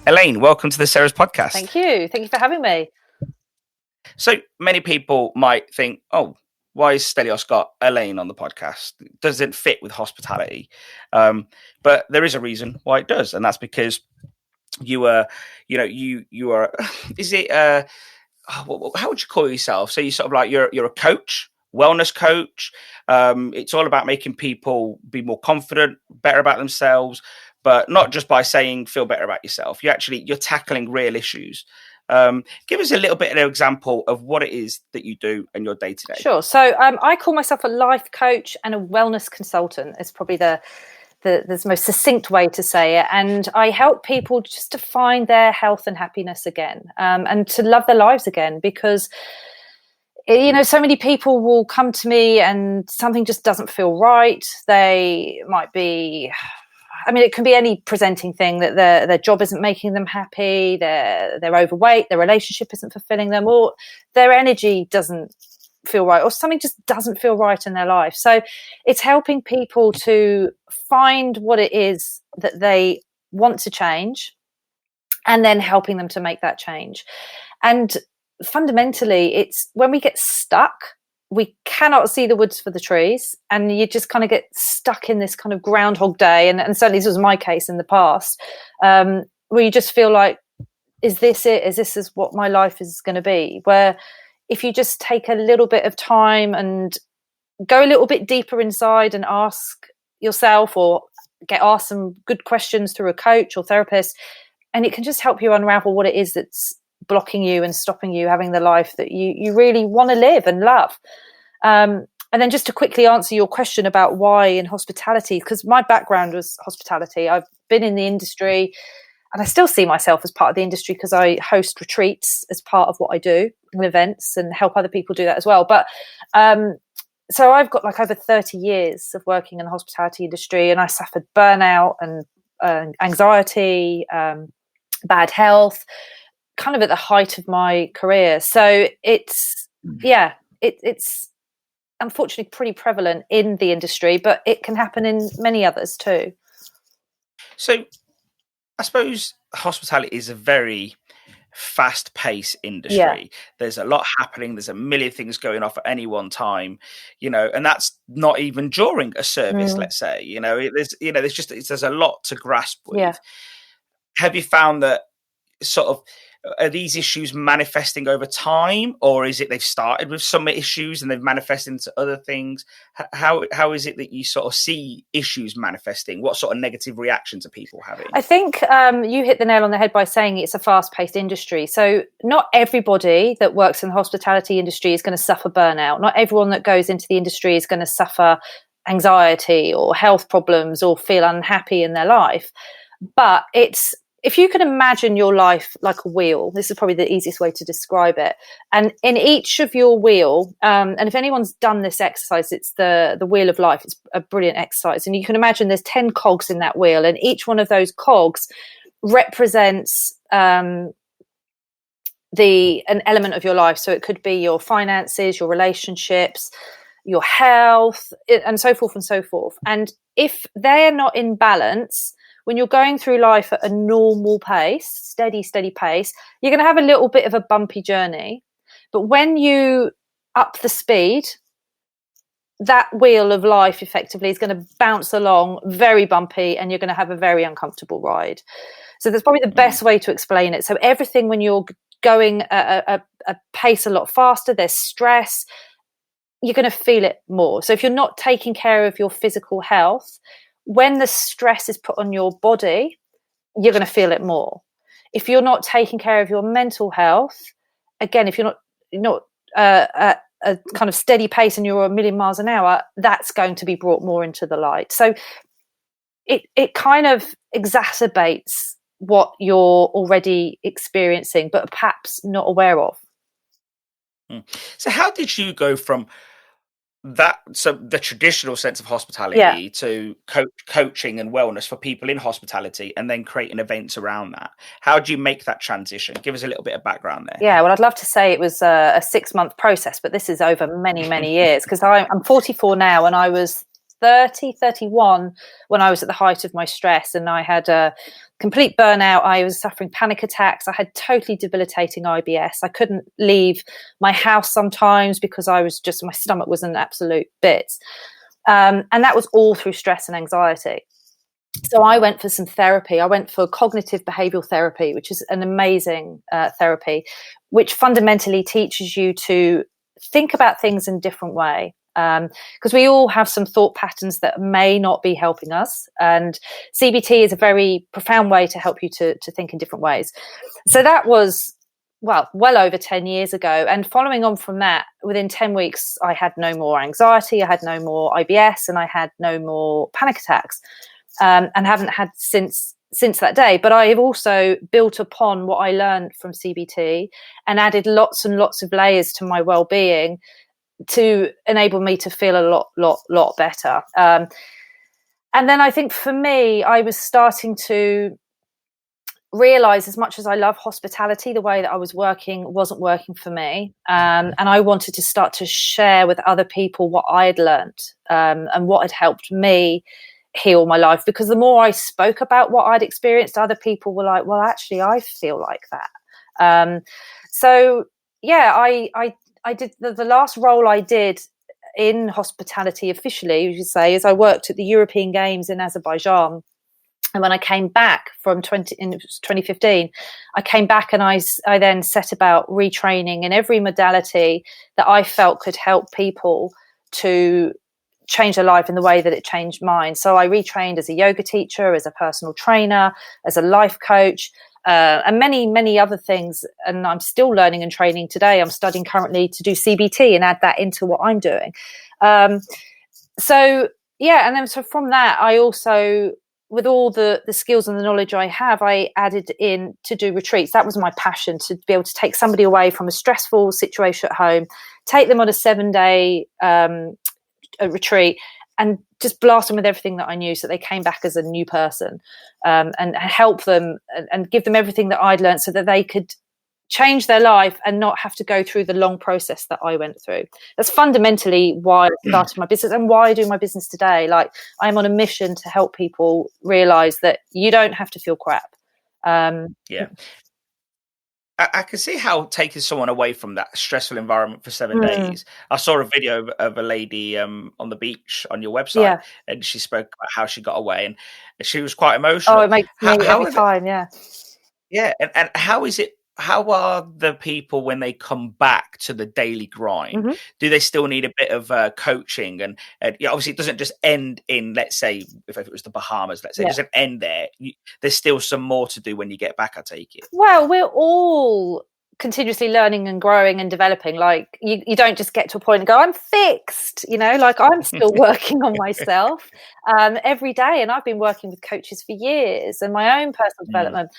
Elaine, welcome to the Sarah's podcast. Thank you. Thank you for having me. So many people might think, oh, why is Stelios got Elaine on the podcast? It doesn't fit with hospitality. But there is a reason why it does. And that's because you are, is it, how would you call yourself? So you're sort of like, you're a coach, wellness coach. It's all about making people be more confident, better about themselves, but not just by saying feel better about yourself. You're tackling real issues. Give us a little bit of an example of what it is that you do in your day to day. Sure. So I call myself a life coach and a wellness consultant. It's probably the most succinct way to say it. And I help people just to find their health and happiness again, and to love their lives again, because so many people will come to me and something just doesn't feel right. They might be, it can be any presenting thing, that their job isn't making them happy, they're overweight, their relationship isn't fulfilling them, or their energy doesn't feel right, or something just doesn't feel right in their life. So it's helping people to find what it is that they want to change, and then helping them to make that change. And fundamentally, it's when we get stuck, we cannot see the woods for the trees, and you just kind of get stuck in this kind of Groundhog Day. And certainly this was my case in the past, where you just feel like, is this it? Is this what my life is going to be? Where if you just take a little bit of time and go a little bit deeper inside and ask yourself, or get asked some good questions through a coach or therapist, and it can just help you unravel what it is that's blocking you and stopping you having the life that you really want to live and love. And then just to quickly answer your question about why in hospitality, because my background was hospitality. I've been in the industry, and I still see myself as part of the industry because I host retreats as part of what I do, and events, and help other people do that as well. But so I've got like over 30 years of working in the hospitality industry, and I suffered burnout and anxiety, bad health, kind of at the height of my career. So it's unfortunately pretty prevalent in the industry, but it can happen in many others too. So I suppose hospitality is a very fast-paced industry. Yeah. There's a lot happening. There's a million things going off at any one time, and that's not even during a service. Let's say, there's a lot to grasp with. Yeah. Have you found that sort of, are these issues manifesting over time, or is it they've started with some issues and they've manifested into other things? How is it that you sort of see issues manifesting? What sort of negative reactions are people having? I think you hit the nail on the head by saying it's a fast-paced industry. So not everybody that works in the hospitality industry is going to suffer burnout. Not everyone that goes into the industry is going to suffer anxiety or health problems or feel unhappy in their life. But if you can imagine your life like a wheel, this is probably the easiest way to describe it. And in each of your wheel, and if anyone's done this exercise, it's the wheel of life. It's a brilliant exercise. And you can imagine there's 10 cogs in that wheel, and each one of those cogs represents an element of your life. So it could be your finances, your relationships, your health, and so forth and so forth. And if they're not in balance, when you're going through life at a normal pace, steady pace, you're going to have a little bit of a bumpy journey. But when you up the speed, that wheel of life effectively is going to bounce along very bumpy, and you're going to have a very uncomfortable ride. So that's probably the best way to explain it. So everything, when you're going at a pace a lot faster, there's stress, you're going to feel it more. So if you're not taking care of your physical health, when the stress is put on your body, you're going to feel it more. If you're not taking care of your mental health, again, if you're not at a kind of steady pace and you're a million miles an hour, that's going to be brought more into the light. So it kind of exacerbates what you're already experiencing, but perhaps not aware of. So how did you go from the traditional sense of hospitality to coaching and wellness for people in hospitality, and then creating events around that? How do you make that transition? Give us a little bit of background there. Yeah, well, I'd love to say it was a 6-month process, but this is over many, many years, because I'm 44 now, and I was 31 when I was at the height of my stress, and I had a complete burnout. I was suffering panic attacks. I had totally debilitating IBS. I couldn't leave my house sometimes because my stomach was in absolute bits. And that was all through stress and anxiety. So I went for some therapy. I went for cognitive behavioral therapy, which is an amazing therapy, which fundamentally teaches you to think about things in a different way. Because we all have some thought patterns that may not be helping us, and CBT is a very profound way to help you to think in different ways. So that was well over 10 years ago, and following on from that, within 10 weeks I had no more anxiety, I had no more IBS, and I had no more panic attacks, and haven't had since that day. But I have also built upon what I learned from CBT and added lots and lots of layers to my well-being to enable me to feel a lot better. And then I think for me, I was starting to realize, as much as I love hospitality, the way that I was working wasn't working for me. And I wanted to start to share with other people what I had learned, and what had helped me heal my life. Because the more I spoke about what I'd experienced, other people were like, well, actually, I feel like that. So yeah, I did the last role I did in hospitality officially, you should say, is I worked at the European Games in Azerbaijan. And when I came back in 2015, I came back and I then set about retraining in every modality that I felt could help people to change their life in the way that it changed mine. So I retrained as a yoga teacher, as a personal trainer, as a life coach, and many, many other things. And I'm still learning and training today. I'm studying currently to do CBT and add that into what I'm doing. So from that, I also, with all the skills and the knowledge I have, I added in to do retreats. That was my passion, to be able to take somebody away from a stressful situation at home, take them on a 7-day retreat, and just blast them with everything that I knew, so they came back as a new person, and help them and give them everything that I'd learned, so that they could change their life and not have to go through the long process that I went through. That's fundamentally why I started my business and why I do my business today. Like, I'm on a mission to help people realize that you don't have to feel crap. Yeah. I can see how taking someone away from that stressful environment for 7 days. I saw a video of a lady on the beach on your website, and she spoke about how she got away, and she was quite emotional. Oh, it makes me every time, yeah. Yeah, and how is it? How are the people when they come back to the daily grind? Mm-hmm. Do they still need a bit of coaching? And obviously, it doesn't just end in, let's say, if it was the Bahamas, let's say, it doesn't end there. There's still some more to do when you get back, I take it. Well, we're all continuously learning and growing and developing. Like, you don't just get to a point and go, I'm fixed, like I'm still working on myself every day. And I've been working with coaches for years and my own personal development.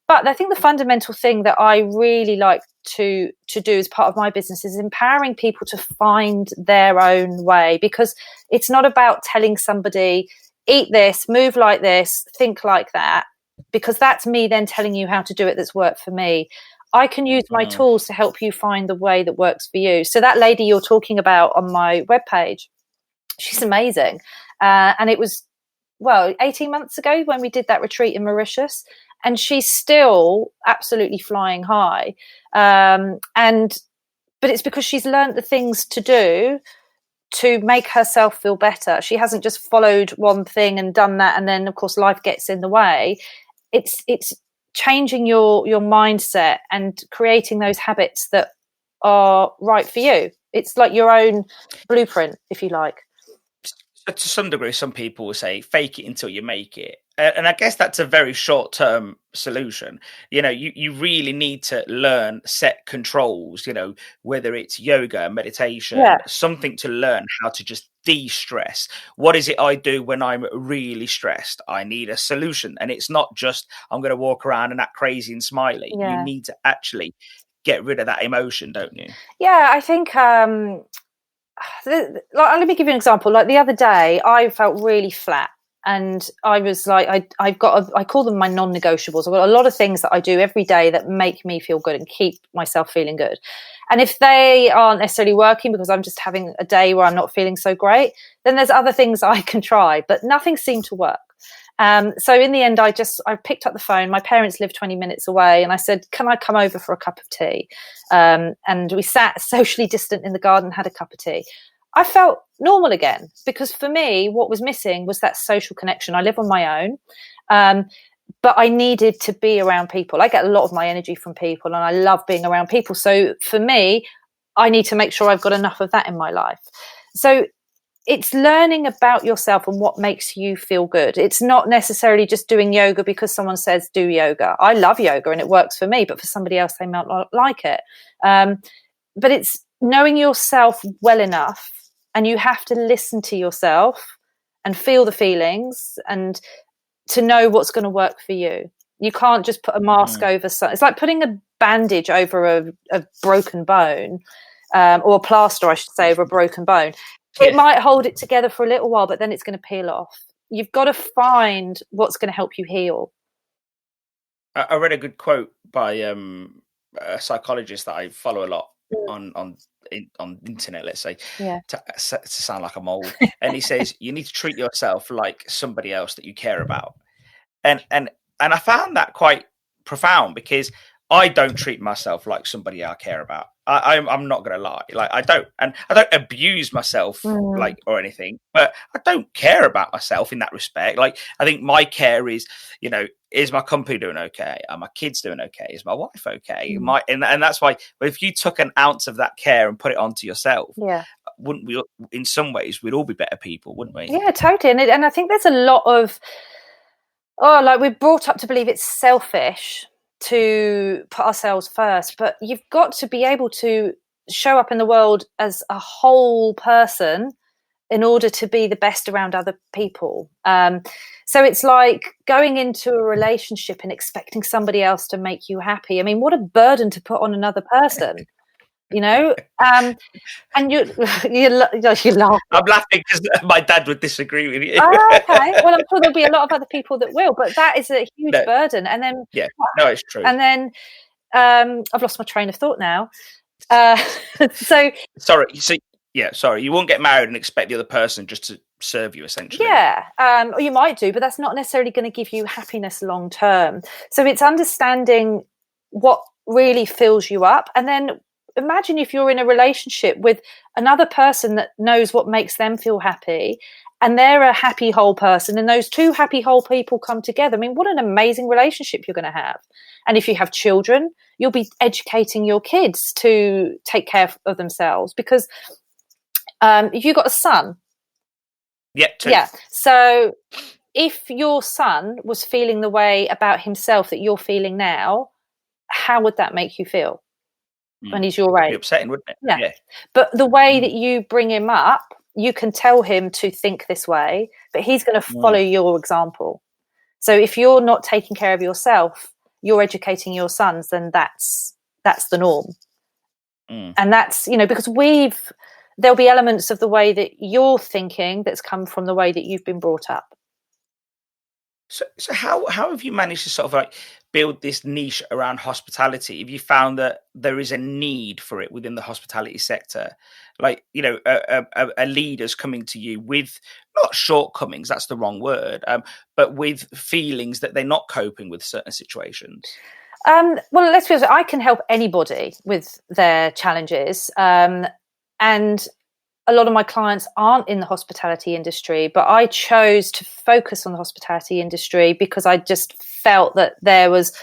But I think the fundamental thing that I really like to do as part of my business is empowering people to find their own way, because it's not about telling somebody, eat this, move like this, think like that, because that's me then telling you how to do it that's worked for me. I can use my tools to help you find the way that works for you. So that lady you're talking about on my webpage, she's amazing. And it was, 18 months ago when we did that retreat in Mauritius. And she's still absolutely flying high. But it's because she's learned the things to do to make herself feel better. She hasn't just followed one thing and done that, and then, of course, life gets in the way. It's changing your mindset and creating those habits that are right for you. It's like your own blueprint, if you like. To some degree, some people will say, fake it until you make it. And I guess that's a very short-term solution. You really need to learn set controls, whether it's yoga, meditation, something to learn how to just de-stress? What is it I do when I'm really stressed? I need a solution. And it's not just I'm going to walk around and act crazy and smiley. You need to actually get rid of that emotion, don't you? Yeah, I think let me give you an example. Like the other day, I felt really flat. And I was like, I call them my non-negotiables. I've got a lot of things that I do every day that make me feel good and keep myself feeling good. And if they aren't necessarily working because I'm just having a day where I'm not feeling so great, then there's other things I can try, but nothing seemed to work. So in the end, I picked up the phone. My parents live 20 minutes away. And I said, can I come over for a cup of tea? And we sat socially distant in the garden, had a cup of tea. I felt normal again, because for me, what was missing was that social connection. I live on my own, but I needed to be around people. I get a lot of my energy from people, and I love being around people. So for me, I need to make sure I've got enough of that in my life. So it's learning about yourself and what makes you feel good. It's not necessarily just doing yoga because someone says do yoga. I love yoga and it works for me, but for somebody else, they might not like it. But it's knowing yourself well enough. And you have to listen to yourself and feel the feelings and to know what's going to work for you. You can't just put a mask over. It's like putting a bandage over a broken bone, or a plaster, I should say, over a broken bone. It might hold it together for a little while, but then it's going to peel off. You've got to find what's going to help you heal. I read a good quote by a psychologist that I follow a lot on internet, let's say, to sound like I'm old, and he says you need to treat yourself like somebody else that you care about, and I found that quite profound, because I don't treat myself like somebody I care about. I'm not going to lie, like I don't abuse myself like or anything, but I don't care about myself in that respect. Like I think my care is, is my company doing okay? Are my kids doing okay? Is my wife okay? And that's why. But if you took an ounce of that care and put it onto yourself, wouldn't we? In some ways, we'd all be better people, wouldn't we? Yeah, totally. And I think there's a lot of like we're brought up to believe it's selfish to put ourselves first, but you've got to be able to show up in the world as a whole person in order to be the best around other people. So it's like going into a relationship and expecting somebody else to make you happy. I mean, what a burden to put on another person, and you laugh. I'm laughing because my dad would disagree with you. Oh, okay. Well, I'm sure there'll be a lot of other people that will, but that is a huge burden. And then, it's true. And then, I've lost my train of thought now. So sorry. You won't get married and expect the other person just to serve you, essentially. Yeah, or you might do, but that's not necessarily going to give you happiness long term. So it's understanding what really fills you up, and then imagine if you're in a relationship with another person that knows what makes them feel happy, and they're a happy whole person, and those two happy whole people come together. I mean, what an amazing relationship you're going to have. And if you have children, you'll be educating your kids to take care of themselves, because if you've got a son, so if your son was feeling the way about himself that you're feeling now, how would that make you feel? When he's your age. It'd be upsetting, wouldn't it? Yeah. But the way that you bring him up, you can tell him to think this way, but he's going to follow your example. So if you're not taking care of yourself, you're educating your sons, then that's the norm. And that's, because there'll be elements of the way that you're thinking that's come from the way that you've been brought up. So how have you managed to sort of like build this niche around hospitality? Have you found that there is a need for it within the hospitality sector? Like, a leader's coming to you with not shortcomings, that's the wrong word, but with feelings that they're not coping with certain situations. Well, let's be honest, I can help anybody with their challenges. And a lot of my clients aren't in the hospitality industry, but I chose to focus on the hospitality industry because I just felt that there was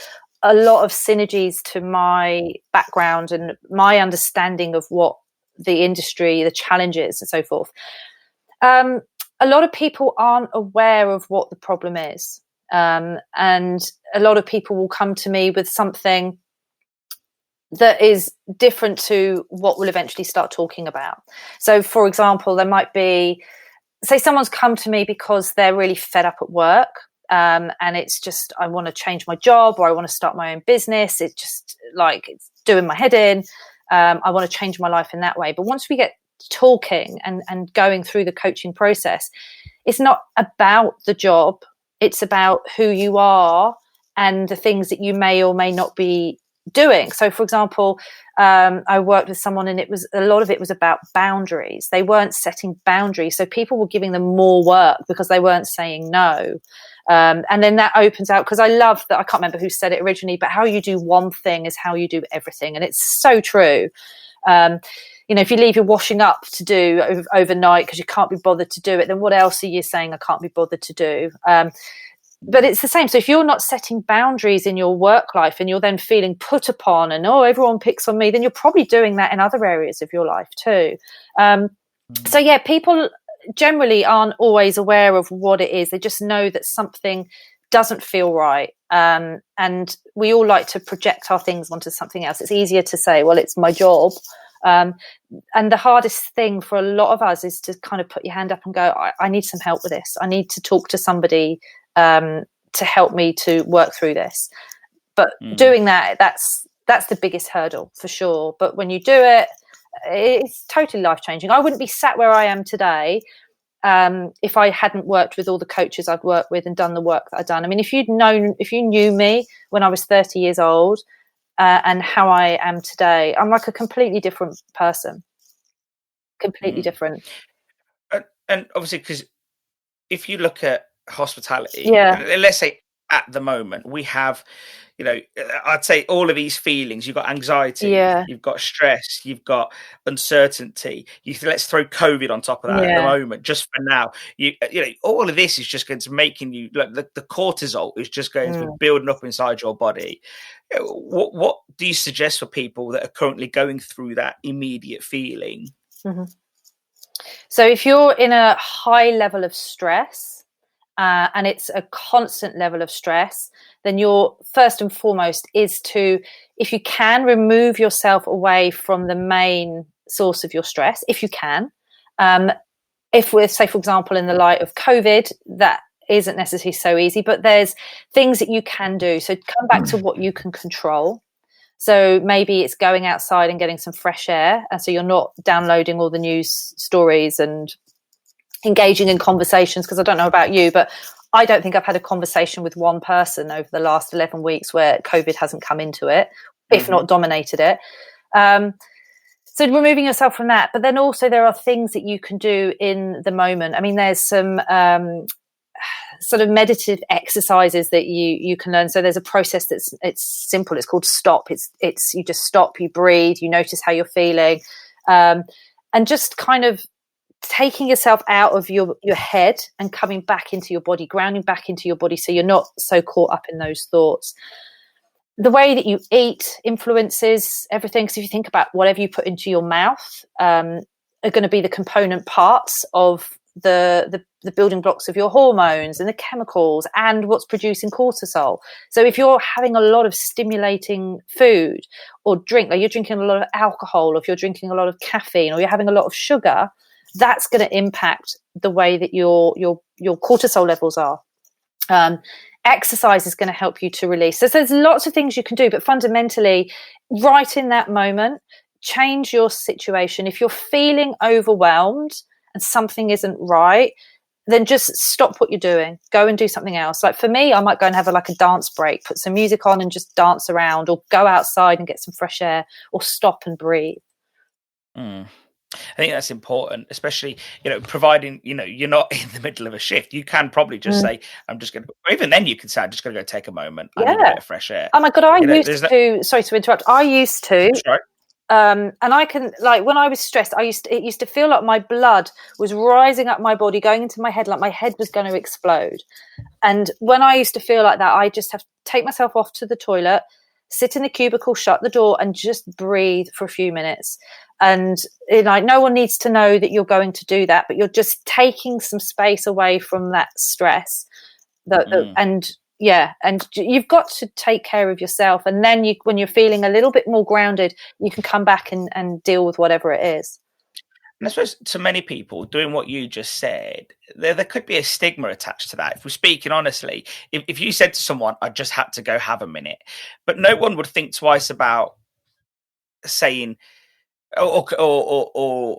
a lot of synergies to my background and my understanding of what the industry, the challenges and so forth. A lot of people aren't aware of what the problem is. And a lot of people will come to me with something that is different to what we'll eventually start talking about. So, for example, there might be, say someone's come to me because they're really fed up at work, and it's just, I want to change my job, or I want to start my own business. It's just like, it's doing my head in. I want to change my life in that way. But once we get talking and going through the coaching process, it's not about the job. It's about who you are and the things that you may or may not be doing. So, for example, I worked with someone, and a lot of it was about boundaries. They weren't setting boundaries, so people were giving them more work because they weren't saying no. And then that opens out, because I love that, I can't remember who said it originally, but how you do one thing is how you do everything, and it's so true. If you leave your washing up to do overnight because you can't be bothered to do it, then what else are you saying I can't be bothered to do? But it's the same. So if you're not setting boundaries in your work life, and you're then feeling put upon, and everyone picks on me, then you're probably doing that in other areas of your life too. So yeah, people generally aren't always aware of what it is. They just know that something doesn't feel right. And we all like to project our things onto something else. It's easier to say, well, it's my job. And the hardest thing for a lot of us is to kind of put your hand up and go, I need some help with this. I need to talk to somebody to help me to work through this. But doing that's the biggest hurdle for sure. But when you do it, it's totally life-changing. I wouldn't be sat where I am today if I hadn't worked with all the coaches I've worked with and done the work that I've done. I mean, if you knew me when I was 30 years old and how I am today, I'm like a completely different person. Completely different. And obviously, because if you look at hospitality, yeah, let's say at the moment we have, I'd say all of these feelings. You've got anxiety, you've got stress, you've got uncertainty. Let's throw COVID on top of that at the moment, just for now. All of this is just going to making you, like, the cortisol is just going to be building up inside your body. What do you suggest for people that are currently going through that immediate feeling? So if you're in a high level of stress, and it's a constant level of stress, then your first and foremost is to, if you can, remove yourself away from the main source of your stress, if you can. If we're, say, for example, in the light of COVID, that isn't necessarily so easy, but there's things that you can do. So come back to what you can control. So maybe it's going outside and getting some fresh air. And so you're not downloading all the news stories and engaging in conversations, because I don't know about you, but I don't think I've had a conversation with one person over the last 11 weeks where COVID hasn't come into it, if not dominated it. So removing yourself from that. But then also there are things that you can do in the moment. I mean, there's some sort of meditative exercises that you can learn. So there's a process it's simple. It's called stop. It's you just stop, you breathe, you notice how you're feeling, and just kind of taking yourself out of your head and coming back into your body, grounding back into your body, so you're not so caught up in those thoughts. The way that you eat influences everything. So if you think about whatever you put into your mouth are going to be the component parts of the building blocks of your hormones and the chemicals and what's producing cortisol. So if you're having a lot of stimulating food or drink, like you're drinking a lot of alcohol, or if you're drinking a lot of caffeine, or you're having a lot of sugar, that's going to impact the way that your cortisol levels are. Exercise is going to help you to release. So there's lots of things you can do, but fundamentally, right in that moment, change your situation. If you're feeling overwhelmed and something isn't right, then just stop what you're doing. Go and do something else. Like for me, I might go and have a dance break, put some music on and just dance around, or go outside and get some fresh air, or stop and breathe. I think that's important, especially, providing, you're not in the middle of a shift. You can probably just say, I'm just going to, or even then you can say, I'm just going to go take a moment. I need a bit of fresh air. Oh my God, sorry to interrupt. I used to, and I can, when I was stressed, it used to feel like my blood was rising up my body, going into my head, like my head was going to explode. And when I used to feel like that, I just have to take myself off to the toilet, sit in the cubicle, shut the door, and just breathe for a few minutes. And no one needs to know that you're going to do that, but you're just taking some space away from that stress. And Yeah, and you've got to take care of yourself, and then when you're feeling a little bit more grounded, you can come back and deal with whatever it is. And I suppose to many people, doing what you just said, there could be a stigma attached to that. If we're speaking honestly, if you said to someone, I just had to go have a minute, but no one would think twice about saying, or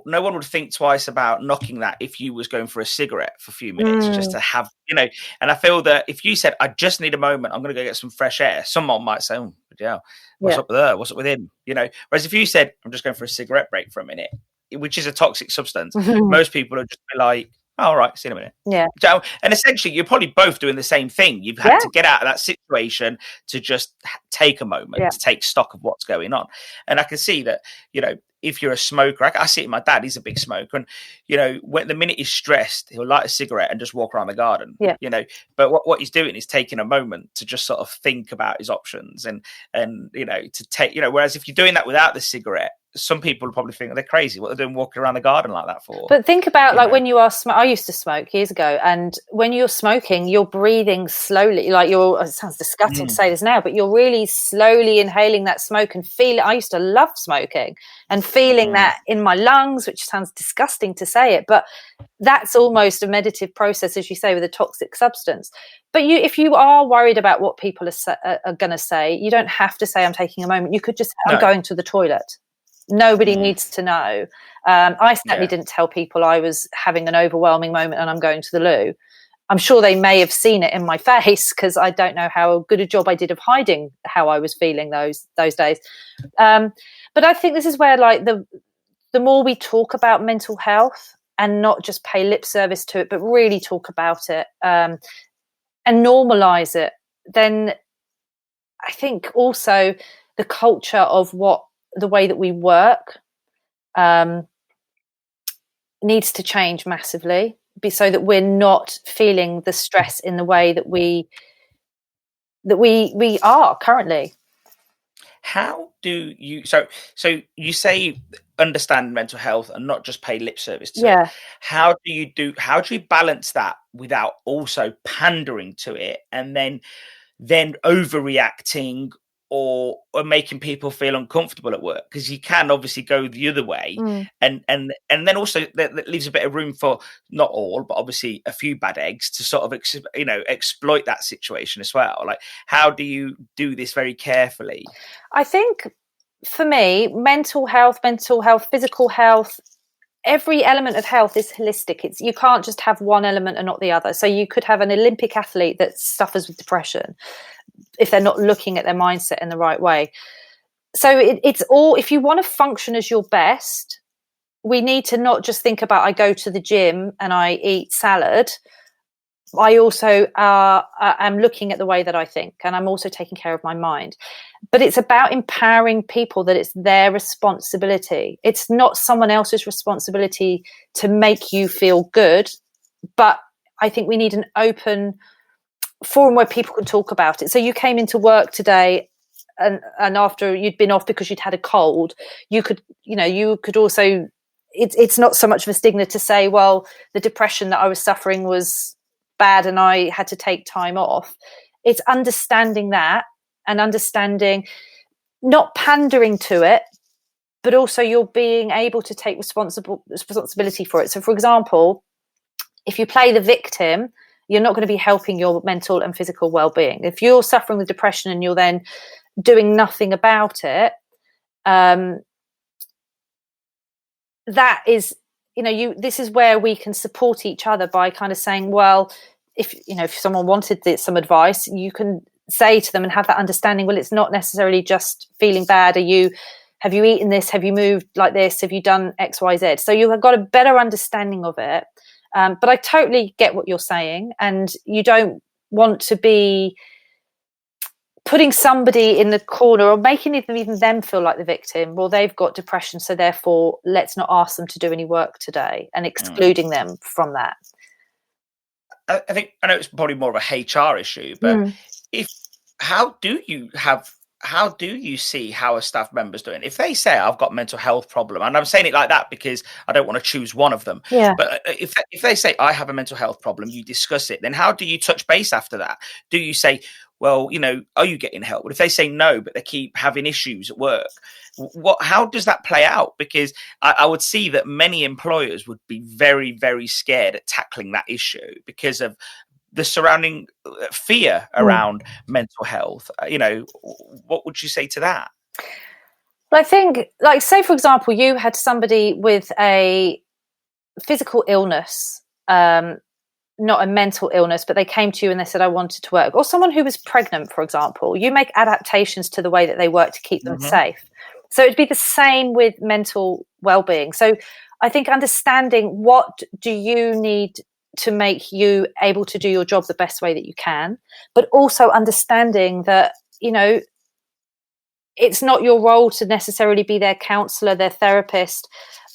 no one would think twice about knocking that if you was going for a cigarette for a few minutes just to have, and I feel that if you said, I just need a moment, I'm going to go get some fresh air, someone might say, oh, yeah, what's up with her? What's up with him? Whereas if you said, I'm just going for a cigarette break for a minute, which is a toxic substance, most people are just be like, oh, all right, see you in a minute. Yeah. So, and essentially, you're probably both doing the same thing. You've had to get out of that situation to just take a moment, to take stock of what's going on. And I can see that, if you're a smoker, I see it in my dad, he's a big smoker. And, when the minute he's stressed, he'll light a cigarette and just walk around the garden, But what he's doing is taking a moment to just sort of think about his options and to take, whereas if you're doing that without the cigarette, some people will probably think they're crazy. What they're doing walking around the garden like that for? But think about when you are I used to smoke years ago, and when you're smoking, you're breathing slowly. It sounds disgusting to say this now, but you're really slowly inhaling that smoke and feel it. I used to love smoking and feeling that in my lungs, which sounds disgusting to say it, but that's almost a meditative process, as you say, with a toxic substance. But if you are worried about what people are going to say, you don't have to say, I'm taking a moment. You could just say, I'm going to the toilet. Nobody needs to know. I certainly didn't tell people I was having an overwhelming moment and I'm going to the loo. I'm sure they may have seen it in my face, because I don't know how good a job I did of hiding how I was feeling those days. But I think this is where the more we talk about mental health and not just pay lip service to it, but really talk about it and normalize it, then I think also the culture of the way that we work needs to change massively, so that we're not feeling the stress in the way that we are currently. How do you so you say understand mental health and not just pay lip service to it? How do you balance that without also pandering to it and then overreacting or making people feel uncomfortable at work? Because you can obviously go the other way, and then also that leaves a bit of room for, not all, but obviously a few bad eggs to sort of exploit that situation as well. Like, how do you do this very carefully? I think for me, mental health, physical health, every element of health is holistic. You can't just have one element and not the other. So you could have an Olympic athlete that suffers with depression if they're not looking at their mindset in the right way. So it's all, if you want to function as your best, we need to not just think about, I go to the gym and I eat salad. I also am looking at the way that I think, and I'm also taking care of my mind. But it's about empowering people that it's their responsibility. It's not someone else's responsibility to make you feel good. But I think we need an open forum where people can talk about it. So you came into work today and after you'd been off because you'd had a cold, you could also, it's not so much of a stigma to say, well, the depression that I was suffering was bad and I had to take time off. It's understanding that, and understanding, not pandering to it, but also you're being able to take responsibility for it. So for example, if you play the victim, you're not going to be helping your mental and physical well-being. If you're suffering with depression and you're then doing nothing about it, that is, this is where we can support each other by kind of saying, well, if someone wanted some advice, you can say to them and have that understanding, well, it's not necessarily just feeling bad. Have you eaten this? Have you moved like this? Have you done X, Y, Z? So you have got a better understanding of it. But I totally get what you're saying, and you don't want to be putting somebody in the corner or making even them feel like the victim. Well, they've got depression, so therefore let's not ask them to do any work today, and excluding them from that. I know it's probably more of a HR issue, but how do you have how do you see how a staff member's doing? If they say I've got a mental health problem, and I'm saying it like that because I don't want to choose one of them. Yeah. But if they say I have a mental health problem, you discuss it. Then how do you touch base after that? Do you say, well, are you getting help? But if they say no, but they keep having issues at work, how does that play out? Because I would see that many employers would be very, very scared at tackling that issue because of the surrounding fear around mental health. What would you say to that? Well, I think, like, say, for example, you had somebody with a physical illness, not a mental illness, but they came to you and they said, I wanted to work. Or someone who was pregnant, for example. You make adaptations to the way that they work to keep them safe. So it'd be the same with mental well-being. So I think understanding what do you need to make you able to do your job the best way that you can, but also understanding that, it's not your role to necessarily be their counsellor, their therapist,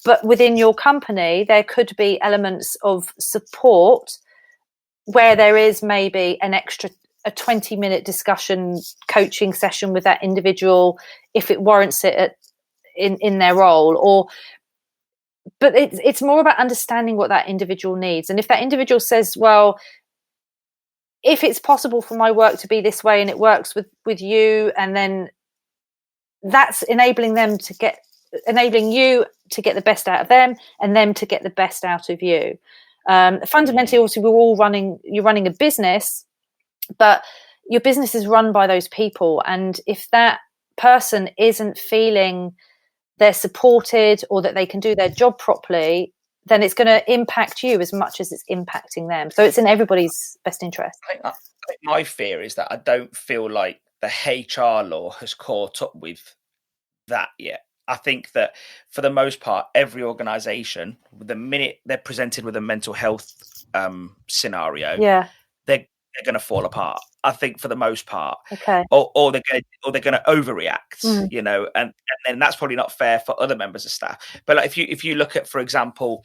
but within your company, there could be elements of support where there is maybe a 20-minute discussion coaching session with that individual if it warrants it in their role, but it's more about understanding what that individual needs. And if that individual says, well, if it's possible for my work to be this way and it works with you, and then that's enabling you to get the best out of them and them to get the best out of you. Fundamentally, also, you're running a business, but your business is run by those people. And if that person isn't feeling they're supported or that they can do their job properly, then it's going to impact you as much as it's impacting them. So it's in everybody's best interest. I think my fear is that I don't feel like the HR law has caught up with that yet. I think that for the most part, every organisation, the minute they're presented with a mental health scenario, they're going to fall apart. I think for the most part, or they're going to overreact, and then that's probably not fair for other members of staff. But like if you look at, for example,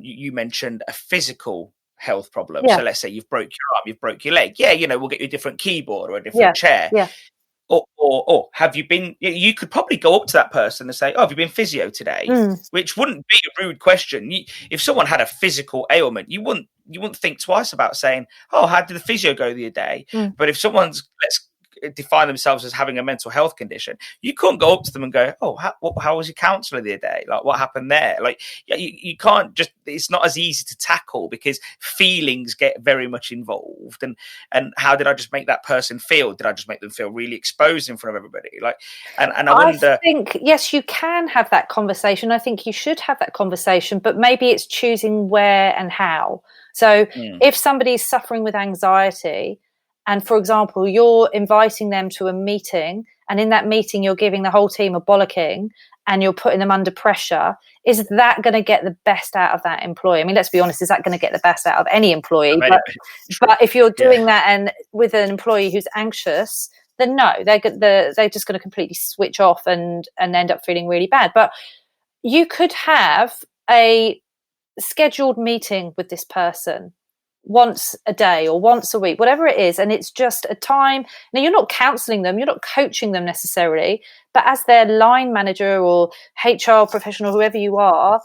you mentioned a physical health problem. So let's say you've broke your arm, you've broke your leg. We'll get you a different keyboard or a different chair. Or have you been? You could probably go up to that person and say, "Oh, have you been physio today?" Which wouldn't be a rude question. If someone had a physical ailment, you wouldn't think twice about saying, "Oh, how did the physio go the other day?" But if someone's, let's define themselves as having a mental health condition, you couldn't go up to them and go, "Oh, how was your counsellor the other day? Like, what happened there?" Like, you can't just. It's not as easy to tackle because feelings get very much involved. And how did I just make that person feel? Did I just make them feel really exposed in front of everybody? Like, and I wonder. I think yes, you can have that conversation. I think you should have that conversation, but maybe it's choosing where and how. So if somebody's suffering with anxiety, and for example, you're inviting them to a meeting, and in that meeting, you're giving the whole team a bollocking and you're putting them under pressure, is that going to get the best out of that employee? I mean, let's be honest, is that going to get the best out of any employee? But if you're doing that and with an employee who's anxious, then no, they're just going to completely switch off and end up feeling really bad. But you could have a scheduled meeting with this person once a day or once a week, whatever it is, and it's just a time. Now, you're not counselling them, you're not coaching them necessarily, but as their line manager or HR professional, whoever you are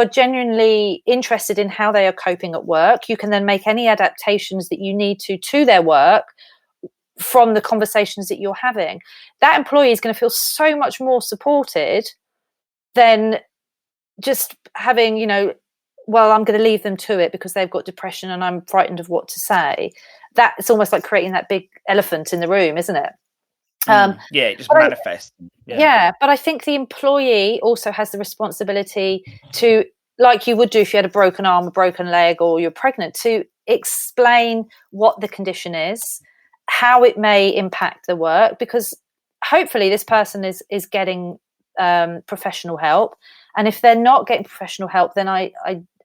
genuinely interested in how they are coping at work. You can then make any adaptations that you need to their work from the conversations that you're having. That employee is going to feel so much more supported than just having, well, I'm going to leave them to it because they've got depression and I'm frightened of what to say. That's almost like creating that big elephant in the room, isn't it? It just manifests. But I think the employee also has the responsibility to, like you would do if you had a broken arm, a broken leg, or you're pregnant, to explain what the condition is, how it may impact the work, because hopefully this person is getting professional help. And if they're not getting professional help, then I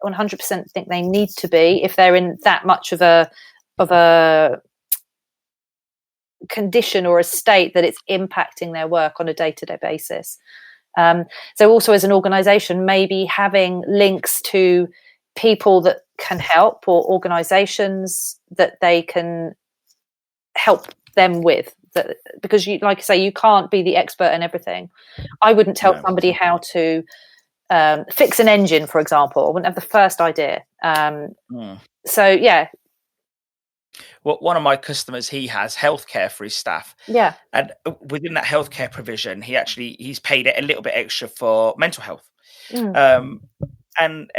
100% think they need to be, if they're in that much of a condition or a state that it's impacting their work on a day-to-day basis. So also as an organisation, maybe having links to people that can help or organisations that they can help them with that, because you, like I say, you can't be the expert in everything. I wouldn't tell somebody how to fix an engine, for example. I wouldn't have the first idea. So yeah. Well, one of my customers, he has healthcare for his staff. Yeah. And within that healthcare provision, he's paid it a little bit extra for mental health. And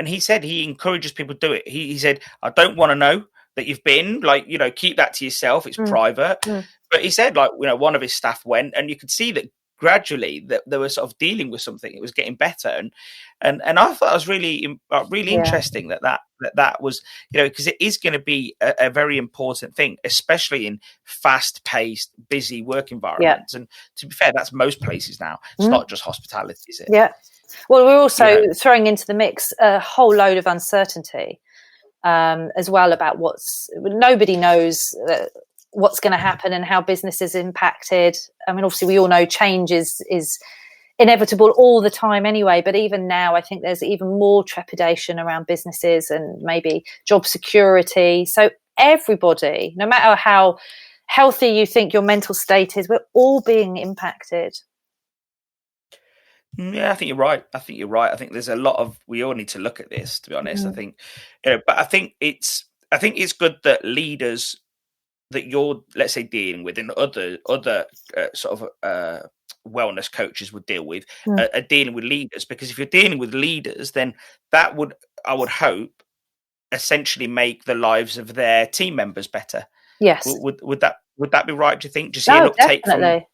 he said he encourages people to do it. He said, I don't want to know that you've been, like, you know, keep that to yourself. It's private. But he said, like, you know, one of his staff went, and you could see that gradually that they were sort of dealing with something. It was getting better. And I thought it was really interesting that was, you know, because it is going to be a very important thing, especially in fast-paced, busy work environments. And to be fair, that's most places now. It's not just hospitality, is it? Yeah. Well, we're also throwing into the mix a whole load of uncertainty as well about nobody knows what's going to happen and how business is impacted. I mean, obviously, we all know change is inevitable all the time anyway, but even now, I think there's even more trepidation around businesses and maybe job security. So everybody, no matter how healthy you think your mental state is, we're all being impacted. Yeah, I think you're right. I think there's a lot we all need to look at this, to be honest. I think, you know, but I think it's good that leaders that you're, let's say, dealing with, and other sort of wellness coaches would deal with, are dealing with leaders, because if you're dealing with leaders, then that would, I would hope, essentially make the lives of their team members better. Yes. Would that be right? Do you think? Just see an uptake definitely.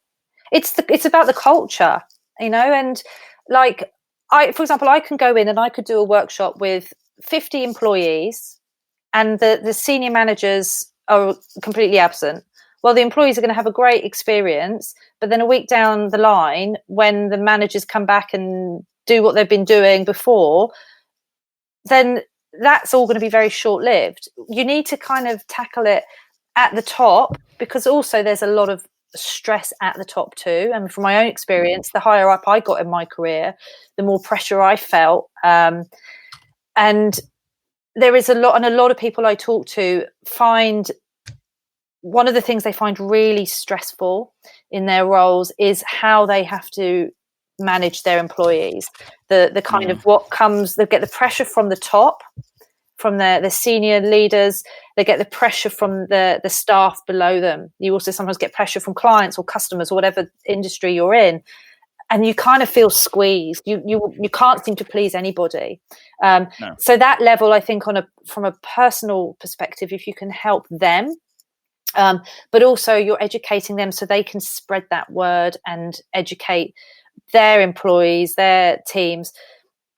It's about the culture, you know, and like for example, I can go in and I could do a workshop with 50 employees, and the senior managers are completely absent. Well, the employees are going to have a great experience, but then a week down the line, when the managers come back and do what they've been doing before, then that's all going to be very short-lived. You need to kind of tackle it at the top, because also there's a lot of stress at the top too. And from my own experience, the higher up I got in my career, the more pressure I felt. And there is a lot of people I talk to find one of the things they find really stressful in their roles is how they have to manage their employees. The kind of what comes, they get the pressure from the top, from the senior leaders. They get the pressure from the staff below them. You also sometimes get pressure from clients or customers or whatever industry you're in. And you kind of feel squeezed. You can't seem to please anybody. No. So that level, I think, from a personal perspective, if you can help them, but also you're educating them so they can spread that word and educate their employees, their teams,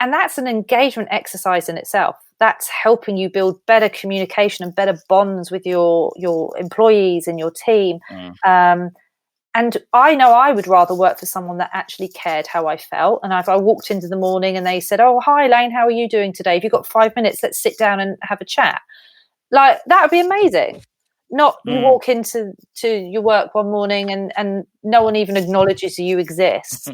and that's an engagement exercise in itself. That's helping you build better communication and better bonds with your employees and your team. And I know I would rather work for someone that actually cared how I felt. And if I walked into the morning and they said, "Oh, hi, Elaine, how are you doing today? Have you got 5 minutes? Let's sit down and have a chat." Like, that would be amazing. Not you walk into your work one morning and no one even acknowledges you exist.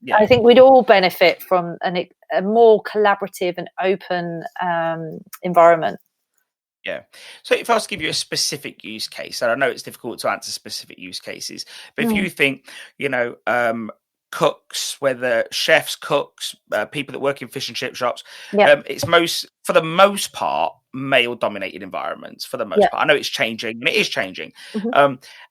Yeah. I think we'd all benefit from a more collaborative and open environment. Yeah. So if I was to give you a specific use case, and I know it's difficult to answer specific use cases, but if you think, you know, cooks, whether chefs, cooks, people that work in fish and chip shops, it's for the most part, male-dominated environments. For the most part, I know it's changing, and it is changing.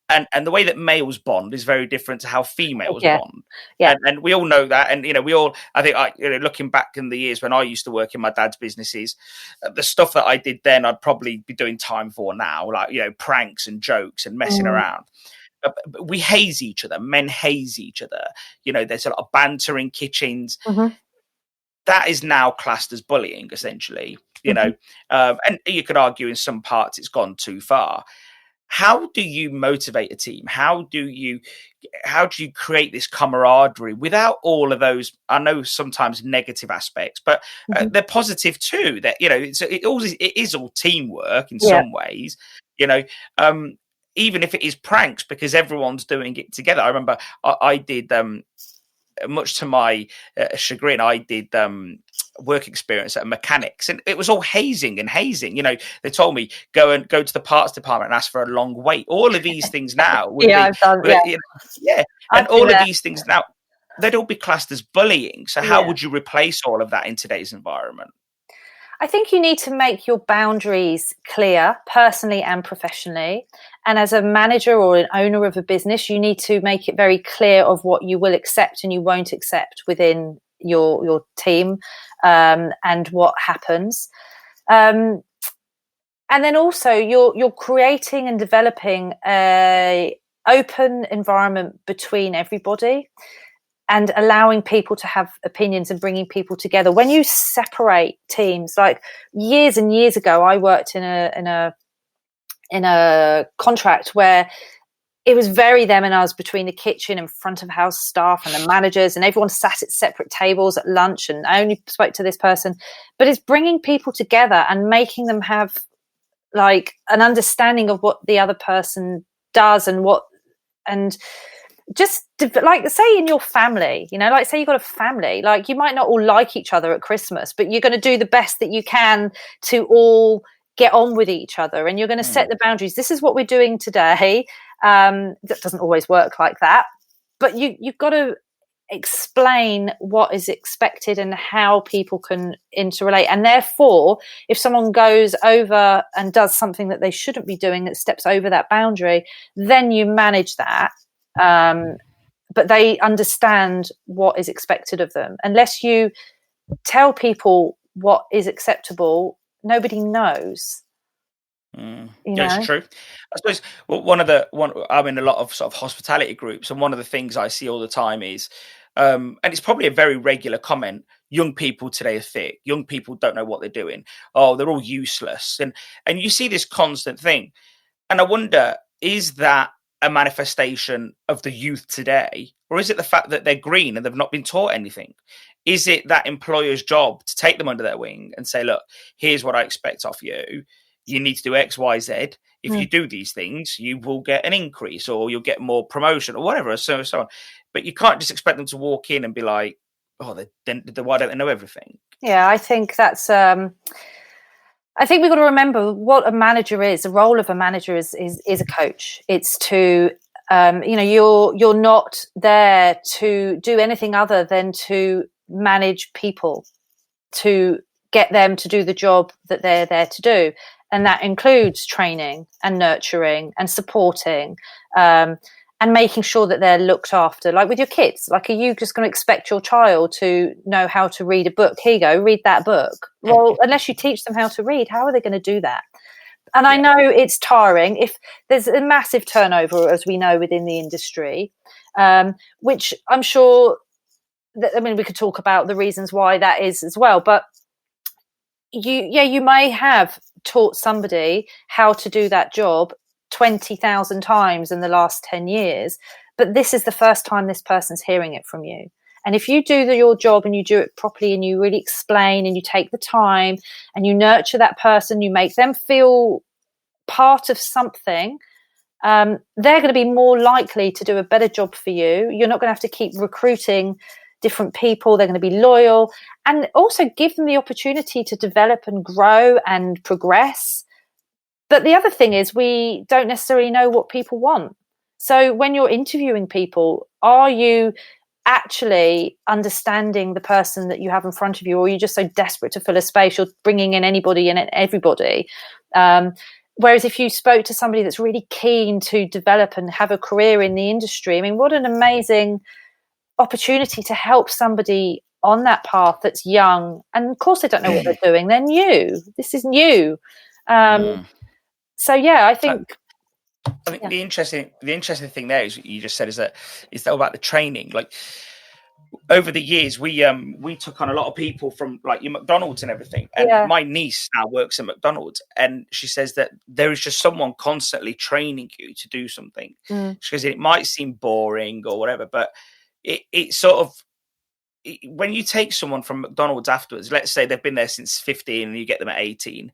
And the way that males bond is very different to how females bond. Yeah. And we all know that. And, you know, I think, looking back in the years when I used to work in my dad's businesses, the stuff that I did then, I'd probably be doing time for now, like, you know, pranks and jokes and messing around. We haze each other. Men haze each other. You know, there's a lot of banter in kitchens. That is now classed as bullying, essentially, you know, and you could argue in some parts it's gone too far. How do you motivate a team? How do you create this camaraderie without all of those, I know sometimes negative aspects, but they're positive too, that, you know, it is all teamwork in some ways, you know, even if it is pranks, because everyone's doing it together. I remember I did much to my chagrin, I did work experience at mechanics, and it was all hazing. You know, they told me go to the parts department and ask for a long wait. All of these things now would I've done, and all of these things now, they'd all be classed as bullying. So how would you replace all of that in today's environment? I think you need to make your boundaries clear, personally and professionally. And as a manager or an owner of a business, you need to make it very clear of what you will accept and you won't accept within your team, and what happens. And then also you're creating and developing a open environment between everybody, and allowing people to have opinions and bringing people together. When you separate teams, like years and years ago, I worked in a contract where it was very them and us between the kitchen and front of house staff and the managers, and everyone sat at separate tables at lunch, and I only spoke to this person. But it's bringing people together and making them have like an understanding of what the other person does and just like, say in your family, you know, like say you've got a family, like you might not all like each other at Christmas, but you're going to do the best that you can to all get on with each other, and you're going to set the boundaries. This is what we're doing today. That doesn't always work like that, but you've got to explain what is expected and how people can interrelate. And therefore, if someone goes over and does something that they shouldn't be doing, that steps over that boundary, then you manage that. But they understand what is expected of them. Unless you tell people what is acceptable, nobody knows. It's true. I suppose I'm in a lot of sort of hospitality groups, and one of the things I see all the time is, and it's probably a very regular comment, young people today are thick. Young people don't know what they're doing. Oh, they're all useless. And you see this constant thing. And I wonder, is that a manifestation of the youth today, or is it the fact that they're green and they've not been taught anything? Is it that employer's job to take them under their wing and say, look, here's what I expect of you. You need to do X, Y, Z. If you do these things, you will get an increase, or you'll get more promotion, or whatever, so on. But you can't just expect them to walk in and be like, oh, why don't they know everything? Yeah, I think that's... I think we've got to remember what a manager is. The role of a manager is a coach. It's to, you're not there to do anything other than to manage people, to get them to do the job that they're there to do. And that includes training and nurturing and supporting, and making sure that they're looked after. Like with your kids, like, are you just going to expect your child to know how to read a book? Here you go, read that book. Well, unless you teach them how to read, how are they going to do that? And I know it's tiring. If there's a massive turnover, as we know, within the industry, which I'm sure we could talk about the reasons why that is as well. But you may have taught somebody how to do that job 20,000 times in the last 10 years, but this is the first time this person's hearing it from you. And if you do your job and you do it properly and you really explain and you take the time and you nurture that person, you make them feel part of something, they're going to be more likely to do a better job for you. You're not going to have to keep recruiting different people. They're going to be loyal, and also give them the opportunity to develop and grow and progress. But the other thing is, we don't necessarily know what people want. So when you're interviewing people, are you actually understanding the person that you have in front of you, or are you just so desperate to fill a space you're bringing in anybody and everybody? Whereas if you spoke to somebody that's really keen to develop and have a career in the industry, I mean, what an amazing opportunity to help somebody on that path that's young. And of course they don't know what they're doing. They're new. This is new. So yeah, I think the interesting thing there is what you just said is that about the training. Like, over the years, we took on a lot of people from like your McDonald's and everything. And my niece now works at McDonald's, and she says that there is just someone constantly training you to do something. She goes, it might seem boring or whatever, but it sort of, when you take someone from McDonald's afterwards, let's say they've been there since 15 and you get them at 18,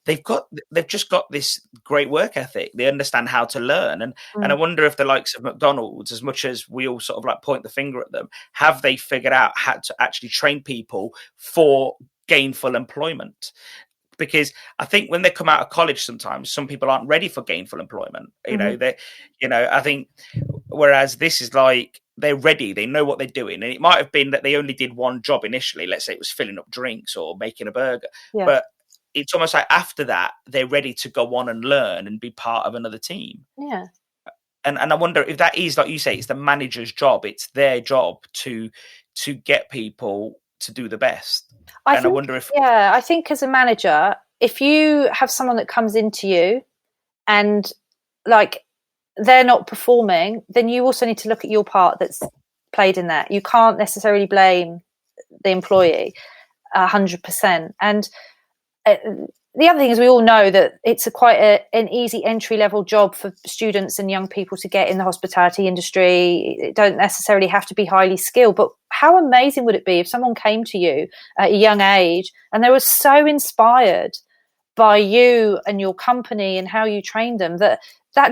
they've just got this great work ethic. They understand how to learn. And I wonder if the likes of McDonald's, as much as we all sort of like point the finger at them, have they figured out how to actually train people for gainful employment? Because I think when they come out of college, sometimes some people aren't ready for gainful employment. I think, whereas this is like, they're ready, they know what they're doing. And it might have been that they only did one job initially. Let's say it was filling up drinks or making a burger. Yeah. But it's almost like after that, they're ready to go on and learn and be part of another team. Yeah. And I wonder if that is, like you say, it's the manager's job. It's their job to get people to do the best. I think as a manager, if you have someone that comes into you and like they're not performing, then you also need to look at your part that's played in that. You can't necessarily blame the employee 100%. And the other thing is, we all know that it's quite an easy entry-level job for students and young people to get in the hospitality industry. It don't necessarily have to be highly skilled, but how amazing would it be if someone came to you at a young age and they were so inspired by you and your company and how you trained them that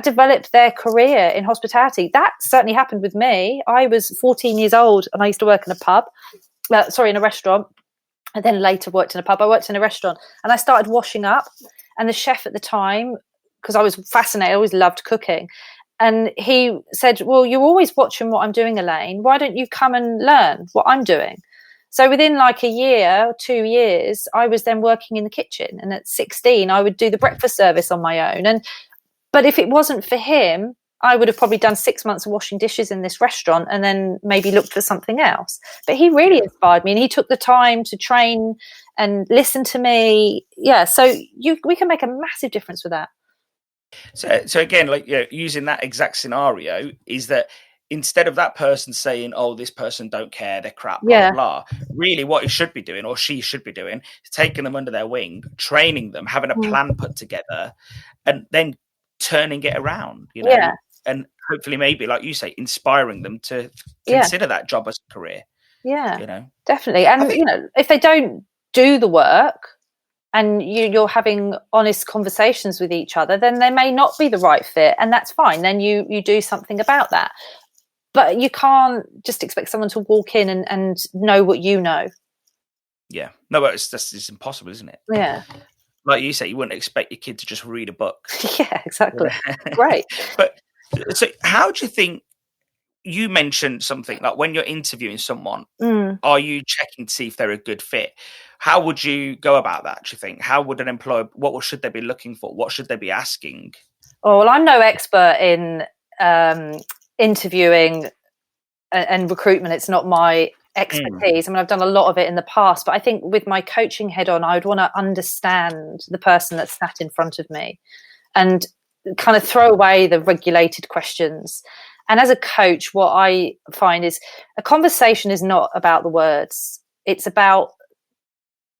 developed their career in hospitality. That certainly happened with me. I was 14 years old and I used to work in in a restaurant. And then later worked in a pub. I worked in a restaurant and I started washing up. And the chef at the time, because I was fascinated, I always loved cooking. And he said, well, you're always watching what I'm doing, Elaine. Why don't you come and learn what I'm doing? So within like a year or 2 years, I was then working in the kitchen. And at 16, I would do the breakfast service on my own. But if it wasn't for him, I would have probably done 6 months of washing dishes in this restaurant and then maybe looked for something else. But he really inspired me, and he took the time to train and listen to me. Yeah, so we can make a massive difference with that. So again, like, using that exact scenario, is that instead of that person saying, oh, this person don't care, they're crap, blah, blah, really what he should be doing, or she should be doing, is taking them under their wing, training them, having a plan put together, and then turning it around, and hopefully maybe, like you say, inspiring them to consider that job as a career. Yeah, definitely. And if they don't do the work and you're having honest conversations with each other, then they may not be the right fit, and that's fine. Then you do something about that. But you can't just expect someone to walk in and know what you know. Yeah. No, but it's impossible, isn't it? Yeah. Like you say, you wouldn't expect your kid to just read a book. Yeah, exactly. Right. But so how do you think, you mentioned something like when you're interviewing someone, are you checking to see if they're a good fit? How would you go about that, do you think? How would an employer, what should they be looking for? What should they be asking? Oh, well, I'm no expert in interviewing and recruitment. It's not my expertise. I mean, I've done a lot of it in the past, but I think with my coaching head on, I would want to understand the person that's sat in front of me and kind of throw away the regulated questions. And as a coach, what I find is a conversation is not about the words. It's about,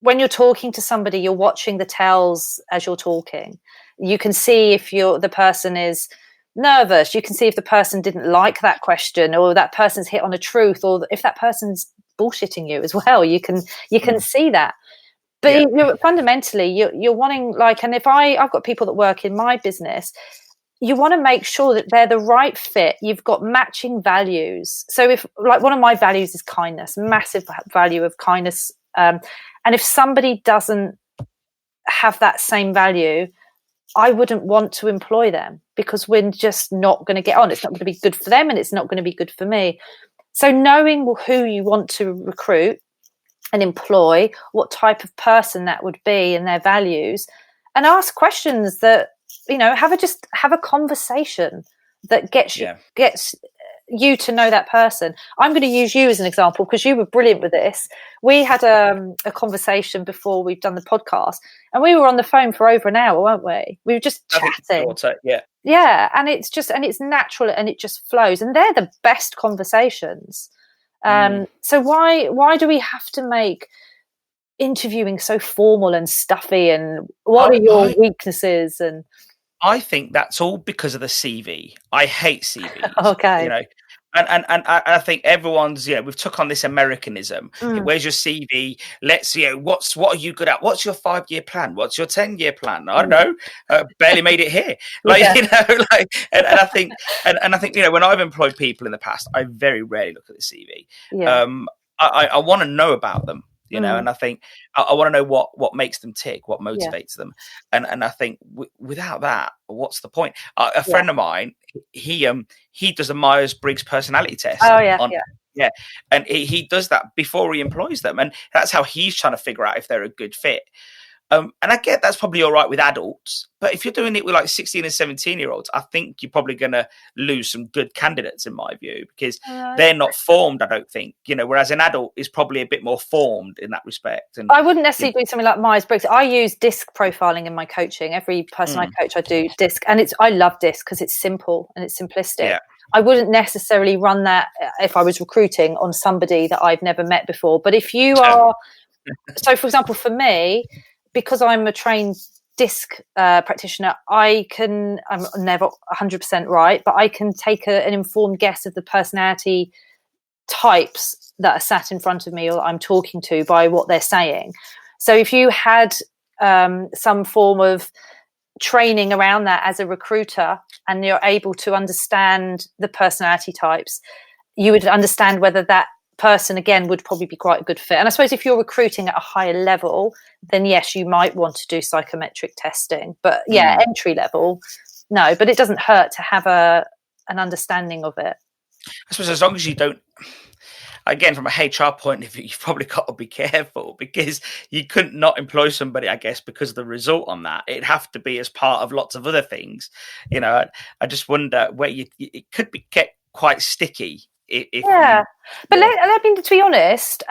when you're talking to somebody, you're watching the tells as you're talking. You can see if the person is nervous. You can see if the person didn't like that question, or that person's hit on a truth, or if that person's bullshitting you as well. You can see that. But fundamentally, you're wanting, like, and if I've got people that work in my business, you want to make sure that they're the right fit. You've got matching values. So if, like, one of my values is kindness, massive value of kindness. And if somebody doesn't have that same value, I wouldn't want to employ them, because we're just not going to get on. It's not going to be good for them, and it's not going to be good for me. So knowing who you want to recruit and employ, what type of person that would be and their values, and ask questions that, have a conversation that gets you to know that person. I'm going to use you as an example because you were brilliant with this. We had a conversation before we've done the podcast, and we were on the phone for over an hour, weren't we? We were just chatting. Yeah, and it's natural, and it just flows, and they're the best conversations. So why do we have to make interviewing so formal and stuffy, and what are your weaknesses? And I think that's all because of the CV. I hate CVs. Okay. And I think everyone's, we've took on this Americanism. Where's your CV? Let's, what are you good at? What's your 5-year plan? What's your 10-year plan? I don't know. Barely made it here. And I think, when I've employed people in the past, I very rarely look at the CV. I want to know about them. And I think I want to know what makes them tick, what motivates them, and I think without that, what's the point? A friend of mine, he does a Myers-Briggs personality test. And he does that before he employs them, and that's how he's trying to figure out if they're a good fit. And I get that's probably all right with adults, but if you're doing it with like 16 and 17-year-olds, I think you're probably going to lose some good candidates, in my view, because they're not formed, I don't think, whereas an adult is probably a bit more formed in that respect. And I wouldn't necessarily do something like Myers-Briggs. I use DISC profiling in my coaching. Every person I coach, I do DISC, and I love DISC because it's simple and it's simplistic. Yeah. I wouldn't necessarily run that if I was recruiting on somebody that I've never met before. But if you are, so for example, for me, because I'm a trained DISC practitioner, I'm never 100% right, but I can take an informed guess of the personality types that are sat in front of me or I'm talking to by what they're saying. So if you had some form of training around that as a recruiter and you're able to understand the personality types, you would understand whether that person again would probably be quite a good fit. And I suppose if you're recruiting at a higher level, then yes, you might want to do psychometric testing, but entry level, no. But it doesn't hurt to have an understanding of it. I suppose as long as you don't, again, from a HR point of view, you've probably got to be careful, because you couldn't not employ somebody, I guess, because of the result on that. It'd have to be as part of lots of other things. I just wonder where it could get quite sticky. But let me, to be honest,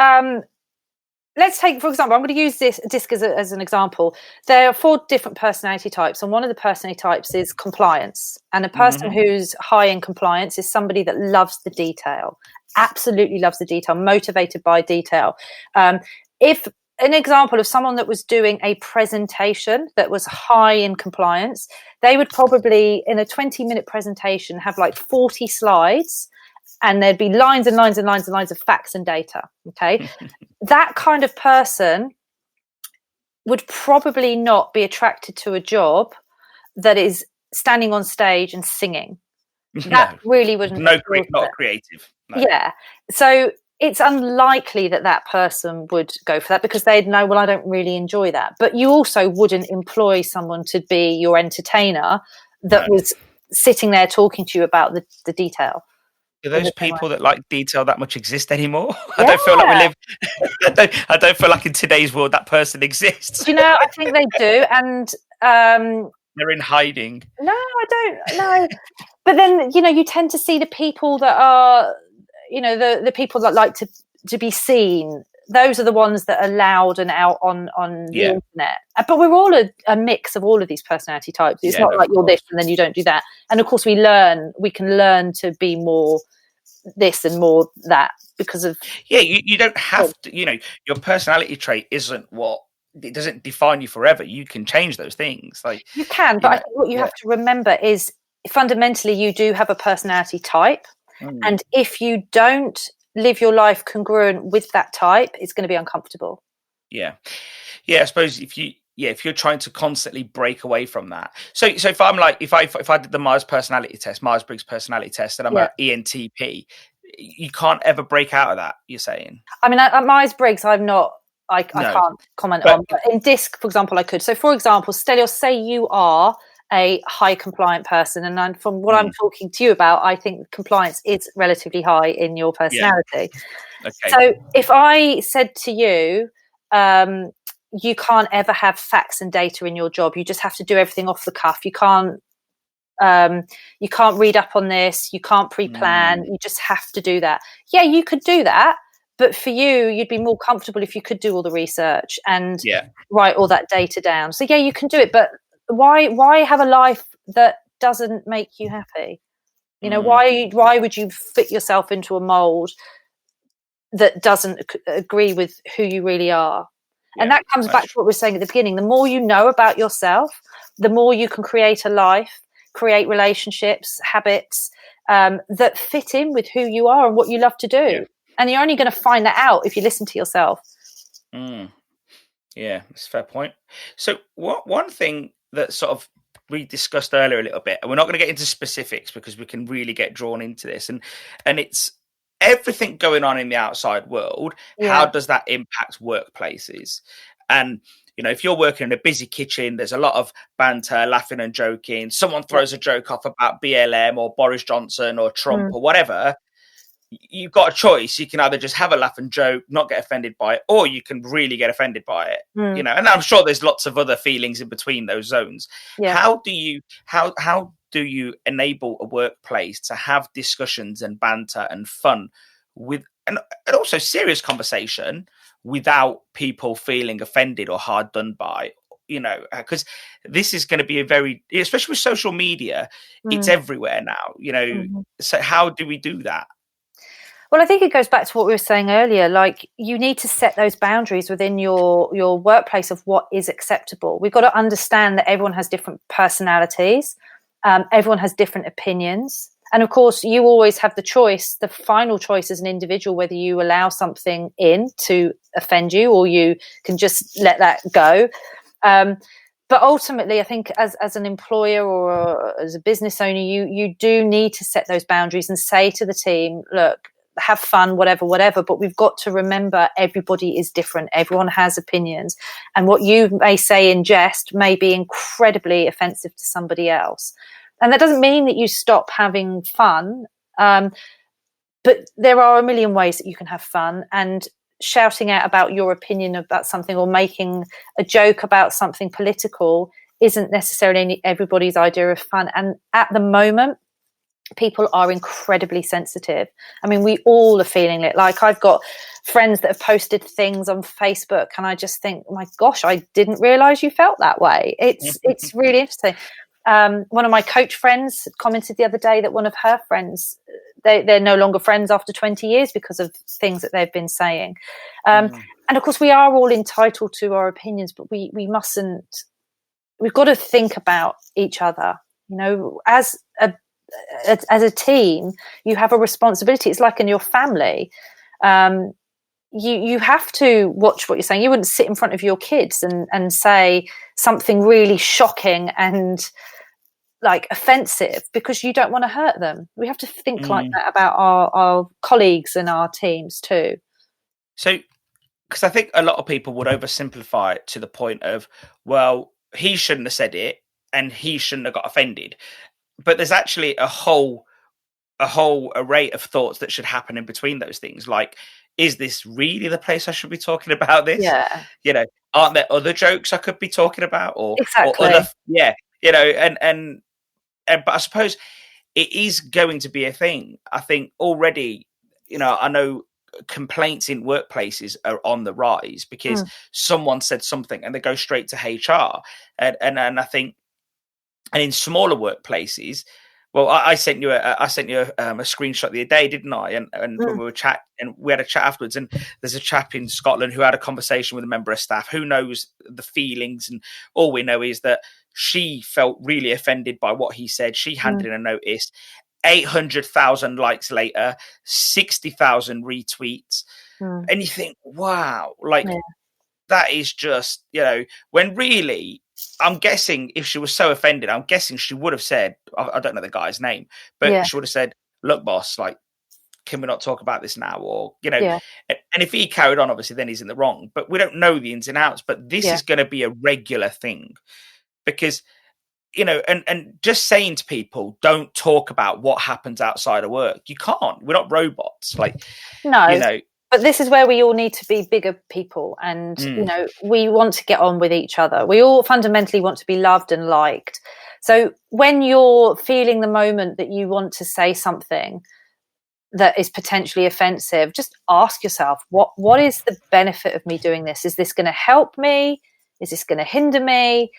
let's take, for example, I'm going to use this DISC as an example. There are 4 different personality types, and one of the personality types is compliance. And a person who's high in compliance is somebody that loves the detail, absolutely loves the detail, motivated by detail. If an example of someone that was doing a presentation that was high in compliance, they would probably, in a 20-minute presentation, have like 40 slides, and there'd be lines and lines and lines and lines of facts and data. Okay. That kind of person would probably not be attracted to a job that is standing on stage and singing. That really wouldn't. Not creative. No. Yeah. So it's unlikely that person would go for that, because they'd know, well, I don't really enjoy that. But you also wouldn't employ someone to be your entertainer that was sitting there talking to you about the detail. Do those people that like detail that much exist anymore? I don't feel like we live. I don't feel like in today's world that person exists. I think they do, and they're in hiding. No, I don't. No, but then you tend to see the people that are, the people that like to be seen. Those are the ones that are loud and out on the internet. But we're all a mix of all of these personality types. It's not like you're this and then you don't do that. And of course, we can learn to be more this and more that because of you don't have to. Your personality trait isn't it doesn't define you forever. You can change those things. Like you can, but I think what you have to remember is fundamentally you do have a personality type, and if you don't live your life congruent with that type, it's going to be uncomfortable. I suppose if you're trying to constantly break away from that. So if I'm like, if I did the Myers-Briggs personality test, and I'm an ENTP, you can't ever break out of that. You're saying? I mean, at Myers-Briggs, I can't comment on. But in DISC, for example, I could. So, for example, Stelios, say you are a high compliant person, and from what I'm talking to you about, I think compliance is relatively high in your personality. Okay. So if I said to you, you can't ever have facts and data in your job, you just have to do everything off the cuff, you can't read up on this, you can't pre-plan, you just have to do that. You could do that, but for you'd be more comfortable if you could do all the research and write all that data down. So you can do it, but why have a life that doesn't make you happy? Why would you fit yourself into a mold that doesn't agree with who you really are? And that comes back to what we were saying at the beginning. The more you know about yourself, the more you can create a life create relationships, habits that fit in with who you are and what you love to do. Yeah. And you're only going to find that out if you listen to yourself. Yeah, that's a fair point. So one thing that sort of we discussed earlier a little bit, and we're not going to get into specifics because we can really get drawn into this, and it's everything going on in the outside world. How does that impact workplaces? And if you're working in a busy kitchen, there's a lot of banter, laughing and joking. Someone throws a joke off about BLM or Boris Johnson or Trump or whatever. You've got a choice. You can either just have a laugh and joke, not get offended by it, or you can really get offended by it. And I'm sure there's lots of other feelings in between those zones. How do you enable a workplace to have discussions and banter and fun with and also serious conversation without people feeling offended or hard done by? Because this is going to be especially with social media, it's everywhere now. So how do we do that? Well, I think it goes back to what we were saying earlier. Like, you need to set those boundaries within your workplace of what is acceptable. We've got to understand that everyone has different personalities. Everyone has different opinions. And of course, you always have the final choice as an individual, whether you allow something in to offend you or you can just let that go. But ultimately, I think as an employer or as a business owner, you do need to set those boundaries and say to the team, look, have fun, whatever, but we've got to remember everybody is different. Everyone has opinions, and what you may say in jest may be incredibly offensive to somebody else. And that doesn't mean that you stop having fun, but there are a million ways that you can have fun, and shouting out about your opinion about something or making a joke about something political isn't necessarily everybody's idea of fun. And at the moment, people are incredibly sensitive. I mean, we all are feeling it. Like, I've got friends that have posted things on Facebook, and I just think, oh my gosh, I didn't realize you felt that way. It's really interesting. One of my coach friends commented the other day that one of her friends, they're no longer friends after 20 years because of things that they've been saying. And of course, we are all entitled to our opinions, but we mustn't. We've got to think about each other. As a team, you have a responsibility. It's like in your family. You have to watch what you're saying. You wouldn't sit in front of your kids and say something really shocking and like offensive because you don't want to hurt them. We have to think like that about our colleagues and our teams too. So, because I think a lot of people would oversimplify it to the point of, well, he shouldn't have said it and he shouldn't have got offended. But there's actually a whole array of thoughts that should happen in between those things. Like, is this really the place I should be talking about this? Yeah. Aren't there other jokes I could be talking about? Exactly. Or other, but I suppose it is going to be a thing. I think already, I know complaints in workplaces are on the rise because someone said something and they go straight to HR. And I think, and in smaller workplaces, well, I sent you a screenshot the other day, didn't I? And when we were we had a chat afterwards, and there's a chap in Scotland who had a conversation with a member of staff. Who knows the feelings? And all we know is that she felt really offended by what he said. She handed in a notice. 800,000 likes later, 60,000 retweets, and you think, wow, that is just, when really, I'm guessing if she was so offended, I'm guessing she would have said, I don't know the guy's name, but she would have said, look, boss, like, can we not talk about this now? Or, and if he carried on, obviously, then he's in the wrong. But we don't know the ins and outs. But this is going to be a regular thing because, and just saying to people, don't talk about what happens outside of work. You can't. We're not robots. No. But this is where we all need to be bigger people, and we want to get on with each other. We all fundamentally want to be loved and liked. So when you're feeling the moment that you want to say something that is potentially offensive, just ask yourself, what is the benefit of me doing this? Is this going to help me? Is this going to hinder me?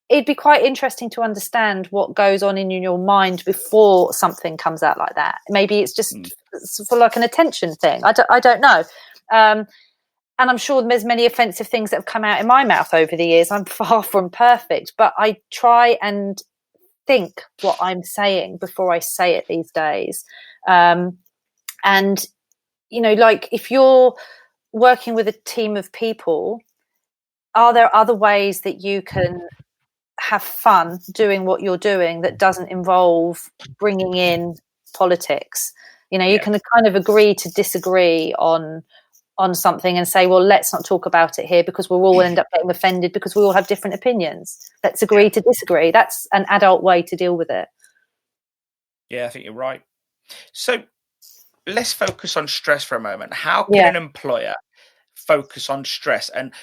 It'd be quite interesting to understand what goes on in your mind before something comes out like that. Maybe it's just for like an attention thing. I don't know. And I'm sure there's many offensive things that have come out in my mouth over the years. I'm far from perfect, but I try and think what I'm saying before I say it these days. And, you know, like if you're working with a team of people, are there other ways that you can have fun doing what you're doing that doesn't involve bringing in politics? You know, you can kind of agree to disagree on something and say, well, let's not talk about it here because we'll all end up getting offended because we all have different opinions. Let's agree to disagree. That's an adult way to deal with it. Yeah, I think you're right. So let's focus on stress for a moment. How can an employer focus on stress and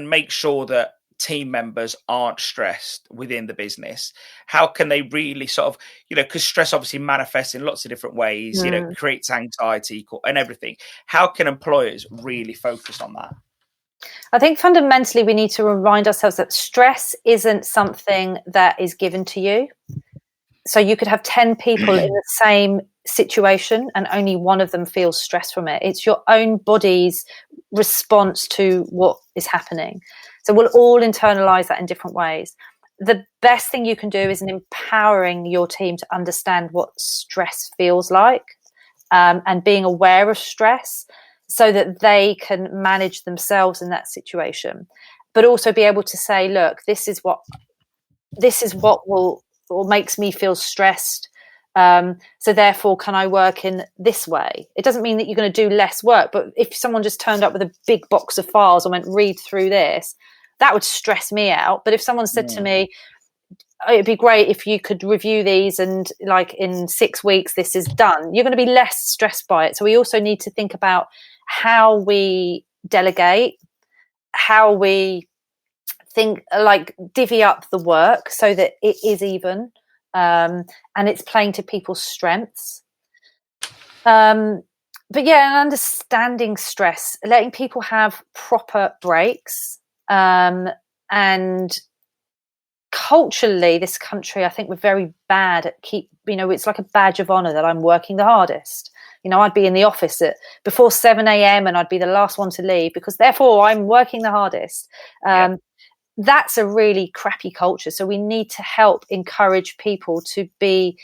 make sure that team members aren't stressed within the business? How can they really sort of, you know, because stress obviously manifests in lots of different ways, you know, creates anxiety and everything. How can employers really focus on that? I think fundamentally we need to remind ourselves that stress isn't something that is given to you. So you could have 10 people in the same situation and only one of them feels stress from it. It's your own body's response to what is happening. So we'll all internalize that in different ways. The best thing you can do is in empowering your team to understand what stress feels like, and being aware of stress so that they can manage themselves in that situation, but also be able to say, look, this is what will or makes me feel stressed. So therefore, can I work in this way? It doesn't mean that you're going to do less work, but if someone just turned up with a big box of files and went, read through this, that would stress me out. But if someone said to me, it'd be great if you could review these and like in 6 weeks, this is done, you're going to be less stressed by it. So we also need to think about how we delegate, how we think, like divvy up the work so that it is even, and it's playing to people's strengths. But yeah, and understanding stress, letting people have proper breaks, and culturally, this country, I think we're very bad at it's like a badge of honor that I'm working the hardest. You know, I'd be in the office before 7 a.m. and I'd be the last one to leave because therefore I'm working the hardest. That's a really crappy culture. So we need to help encourage people to be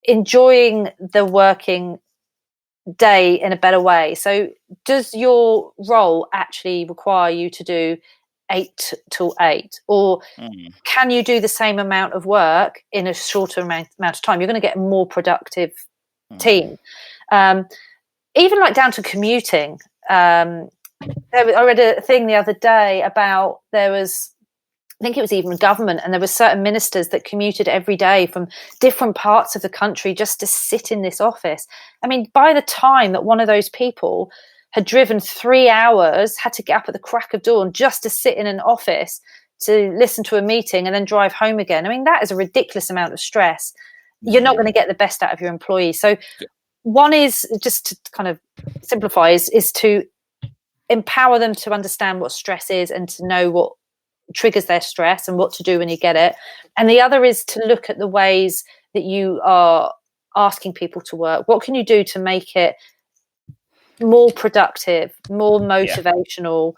enjoying the working day in a better way. So does your role actually require you to do 8 till 8, or can you do the same amount of work in a shorter amount of time? You're going to get a more productive team. Even like down to commuting. I read a thing the other day about I think it was even government, and there were certain ministers that commuted every day from different parts of the country just to sit in this office. I mean, by the time that one of those people had driven 3 hours, had to get up at the crack of dawn just to sit in an office to listen to a meeting and then drive home again. I mean, that is a ridiculous amount of stress. You're not going to get the best out of your employees. So one is, just to kind of simplify, is to empower them to understand what stress is and to know what triggers their stress and what to do when you get it. And the other is to look at the ways that you are asking people to work. What can you do to make it more productive, more motivational?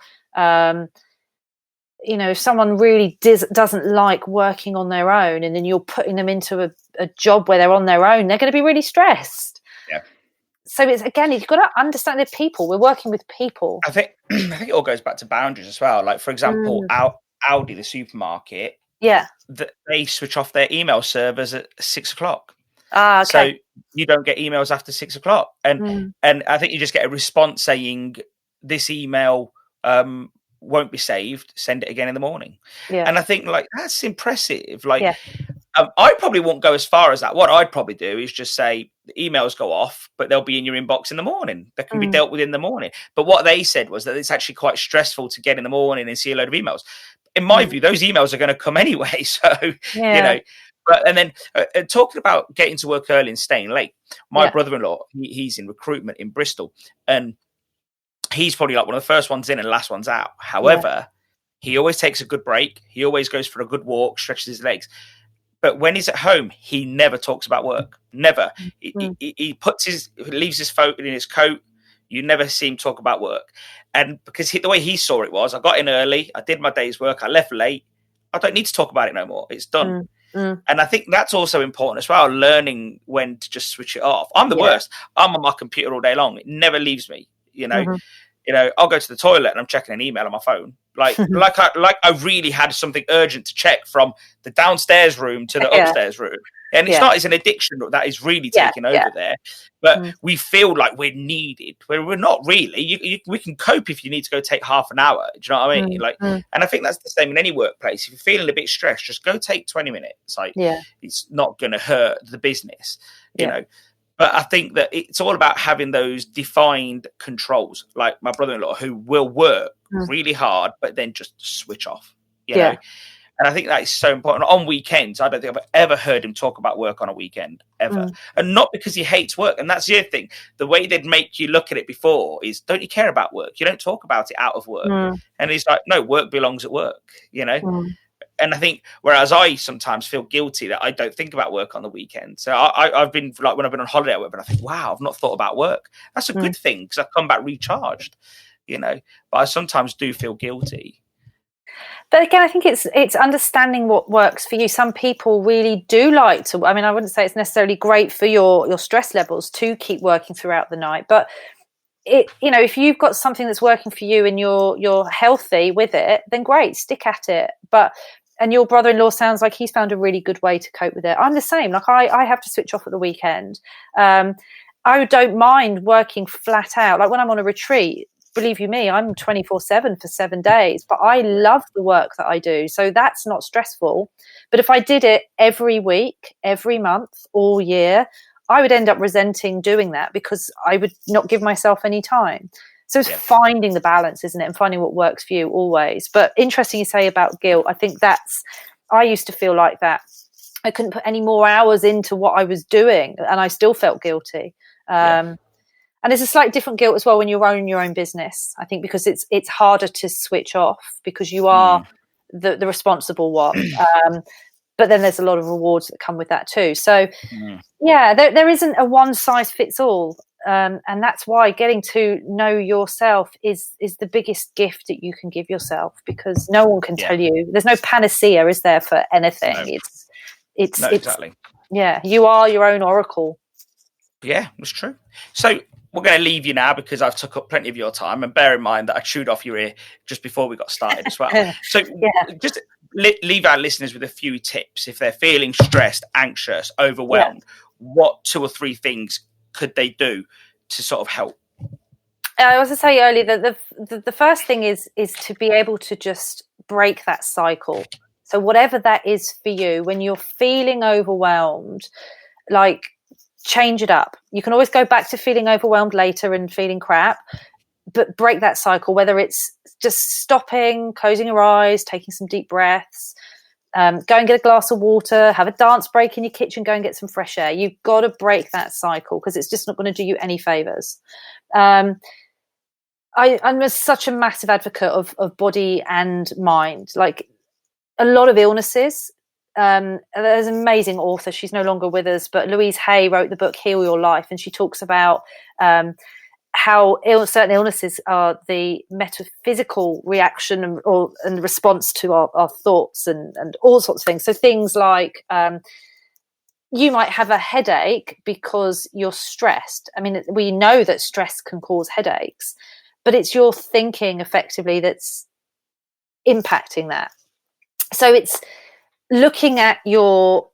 If someone really doesn't like working on their own and then you're putting them into a job where they're on their own, they're going to be really stressed. Yeah. So it's, again, you've got to understand they're people. We're working with people. I think it all goes back to boundaries as well. Like, for example, Aldi, the supermarket, they switch off their email servers at 6 o'clock. Okay. So you don't get emails after 6 o'clock. And I think you just get a response saying this email won't be saved. Send it again in the morning. Yeah. And I think, like, that's impressive. Like, I probably won't go as far as that. What I'd probably do is just say the emails go off, but they'll be in your inbox in the morning. They can be dealt with in the morning. But what they said was that it's actually quite stressful to get in the morning and see a load of emails. In my view, those emails are going to come anyway. So, you know. But, and then talking about getting to work early and staying late, my brother-in-law, he's in recruitment in Bristol, and he's probably like one of the first ones in and last ones out. However, he always takes a good break. He always goes for a good walk, stretches his legs. But when he's at home, he never talks about work. Never. He leaves his phone in his coat. You never see him talk about work. And because the way he saw it was, I got in early, I did my day's work, I left late. I don't need to talk about it no more. It's done. And I think that's also important as well, learning when to just switch it off. I'm the worst. I'm on my computer all day long. It never leaves me, you know. I'll go to the toilet and I'm checking an email on my phone. Like I really had something urgent to check from the downstairs room to the upstairs room. And it's an addiction that is really taking over there. But we feel like we're needed. We're not really. We can cope if you need to go take half an hour. Do you know what I mean? And I think that's the same in any workplace. If you're feeling a bit stressed, just go take 20 minutes. It's not going to hurt the business, you know. But I think that it's all about having those defined controls, like my brother-in-law, who will work really hard, but then just switch off, you know. And I think that is so important. On weekends, I don't think I've ever heard him talk about work on a weekend, ever. And not because he hates work. And that's the other thing. The way they'd make you look at it before is, don't you care about work? You don't talk about it out of work. And he's like, no, work belongs at work, you know? And I think, whereas I sometimes feel guilty that I don't think about work on the weekend. So I've been, like, when I've been on holiday or whatever, I think, wow, I've not thought about work. That's a good thing, because I've come back recharged, you know? But I sometimes do feel guilty. But again, I think it's understanding what works for you. Some people really do like to, I mean, I wouldn't say it's necessarily great for your stress levels to keep working throughout the night, but if you've got something that's working for you and you're healthy with it, then great, stick at it. And your brother-in-law sounds like he's found a really good way to cope with it. I'm the same. Like I have to switch off at the weekend. I don't mind working flat out. Like when I'm on a retreat, believe you me, I'm 24/7 for 7 days, but I love the work that I do. So that's not stressful. But if I did it every week, every month, all year, I would end up resenting doing that because I would not give myself any time. So it's finding the balance, isn't it? And finding what works for you always. But interesting you say about guilt. I think I used to feel like that. I couldn't put any more hours into what I was doing and I still felt guilty. And there's a slightly different guilt as well when you're owning your own business, I think, because it's harder to switch off because you are the responsible one. But then there's a lot of rewards that come with that too. So, there isn't a one size fits all. And that's why getting to know yourself is the biggest gift that you can give yourself, because no one can tell you. There's no panacea, is there, for anything? No. It's exactly. You are your own oracle. Yeah, that's true. So we're going to leave you now because I've took up plenty of your time, and bear in mind that I chewed off your ear just before we got started as well. So just leave our listeners with a few tips. If they're feeling stressed, anxious, overwhelmed, what 2 or 3 things could they do to sort of help? I was to say earlier that the first thing is to be able to just break that cycle. So whatever that is for you, when you're feeling overwhelmed, like, change it up. You can always go back to feeling overwhelmed later and feeling crap, but break that cycle, whether it's just stopping, closing your eyes, taking some deep breaths, go and get a glass of water, have a dance break in your kitchen, go and get some fresh air. You've got to break that cycle because it's just not going to do you any favors. I'm such a massive advocate of body and mind. Like a lot of illnesses, there's an amazing author, she's no longer with us, but Louise Hay wrote the book Heal Your Life, and she talks about how certain illnesses are the metaphysical reaction and response to our thoughts and all sorts of things. So things like you might have a headache because you're stressed. I mean, we know that stress can cause headaches, but it's your thinking effectively that's impacting that. So it's looking at your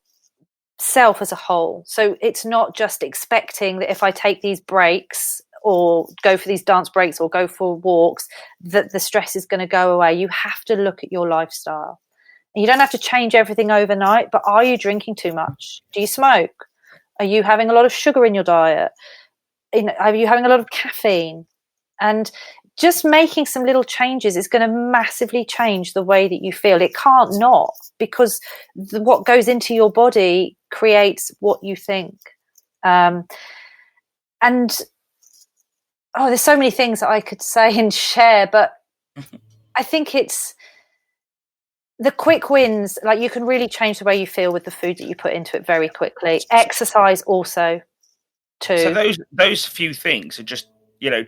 self as a whole. So it's not just expecting that if I take these breaks or go for these dance breaks or go for walks, that the stress is going to go away. You have to look at your lifestyle. And you don't have to change everything overnight, but are you drinking too much? Do you smoke? Are you having a lot of sugar in your diet? Are you having a lot of caffeine? And just making some little changes is going to massively change the way that you feel. It can't not, because what goes into your body creates what you think. And there's so many things that I could say and share, but I think it's the quick wins. Like, you can really change the way you feel with the food that you put into it very quickly. Exercise also too. So those few things are just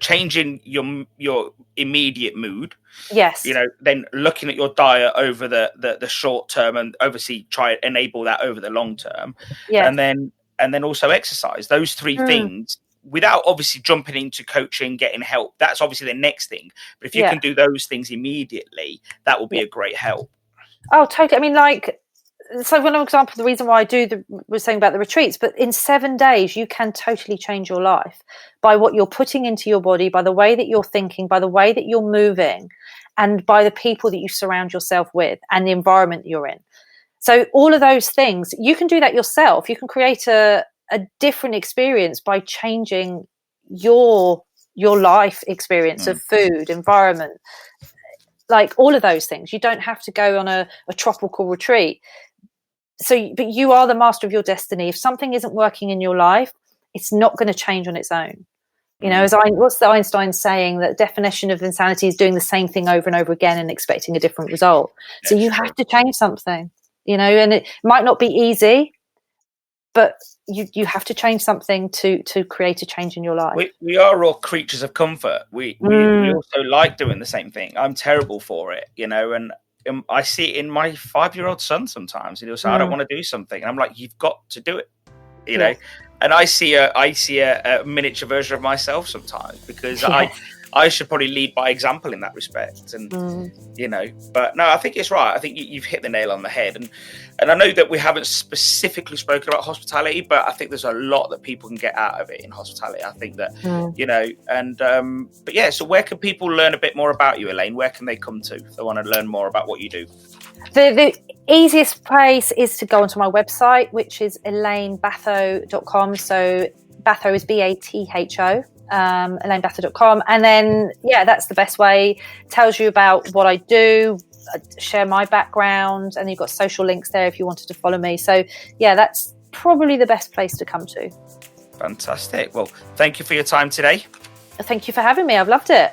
changing your immediate mood. Yes. Then looking at your diet over the short term, and obviously try to enable that over the long term. Yes. And then also exercise. Those three things, without obviously jumping into coaching, getting help. That's obviously the next thing. But if you can do those things immediately, that will be a great help. Oh, totally. I mean, so for example, the reason why I was saying about the retreats, but in 7 days, you can totally change your life by what you're putting into your body, by the way that you're thinking, by the way that you're moving, and by the people that you surround yourself with and the environment you're in. So all of those things, you can do that yourself. You can create a different experience by changing your life experience of food, environment, like all of those things. You don't have to go on a tropical retreat. But you are the master of your destiny. If something isn't working in your life, it's not going to change on its own. What's the Einstein saying, that definition of insanity is doing the same thing over and over again and expecting a different result. So you have to change something, and it might not be easy, but you have to change something to create a change in your life. We are all creatures of comfort. We also like doing the same thing. I'm terrible for it, and I see it in my 5-year-old son sometimes. He'll say, I don't want to do something. And I'm like, you've got to do it, And I see a miniature version of myself sometimes, because I should probably lead by example in that respect. And, but no, I think it's right. I think you've hit the nail on the head. And I know that we haven't specifically spoken about hospitality, but I think there's a lot that people can get out of it in hospitality. I think that, but yeah, so where can people learn a bit more about you, Elaine? Where can they come to if they want to learn more about what you do? The easiest place is to go onto my website, which is elainebatho.com. So Batho is Batho. ElaineBatho.com, and then that's the best way. Tells you about what I do, share my background, and you've got social links there if you wanted to follow me. So that's probably the best place to come to. Fantastic. Well, thank you for your time today. Thank you for having me. I've loved it.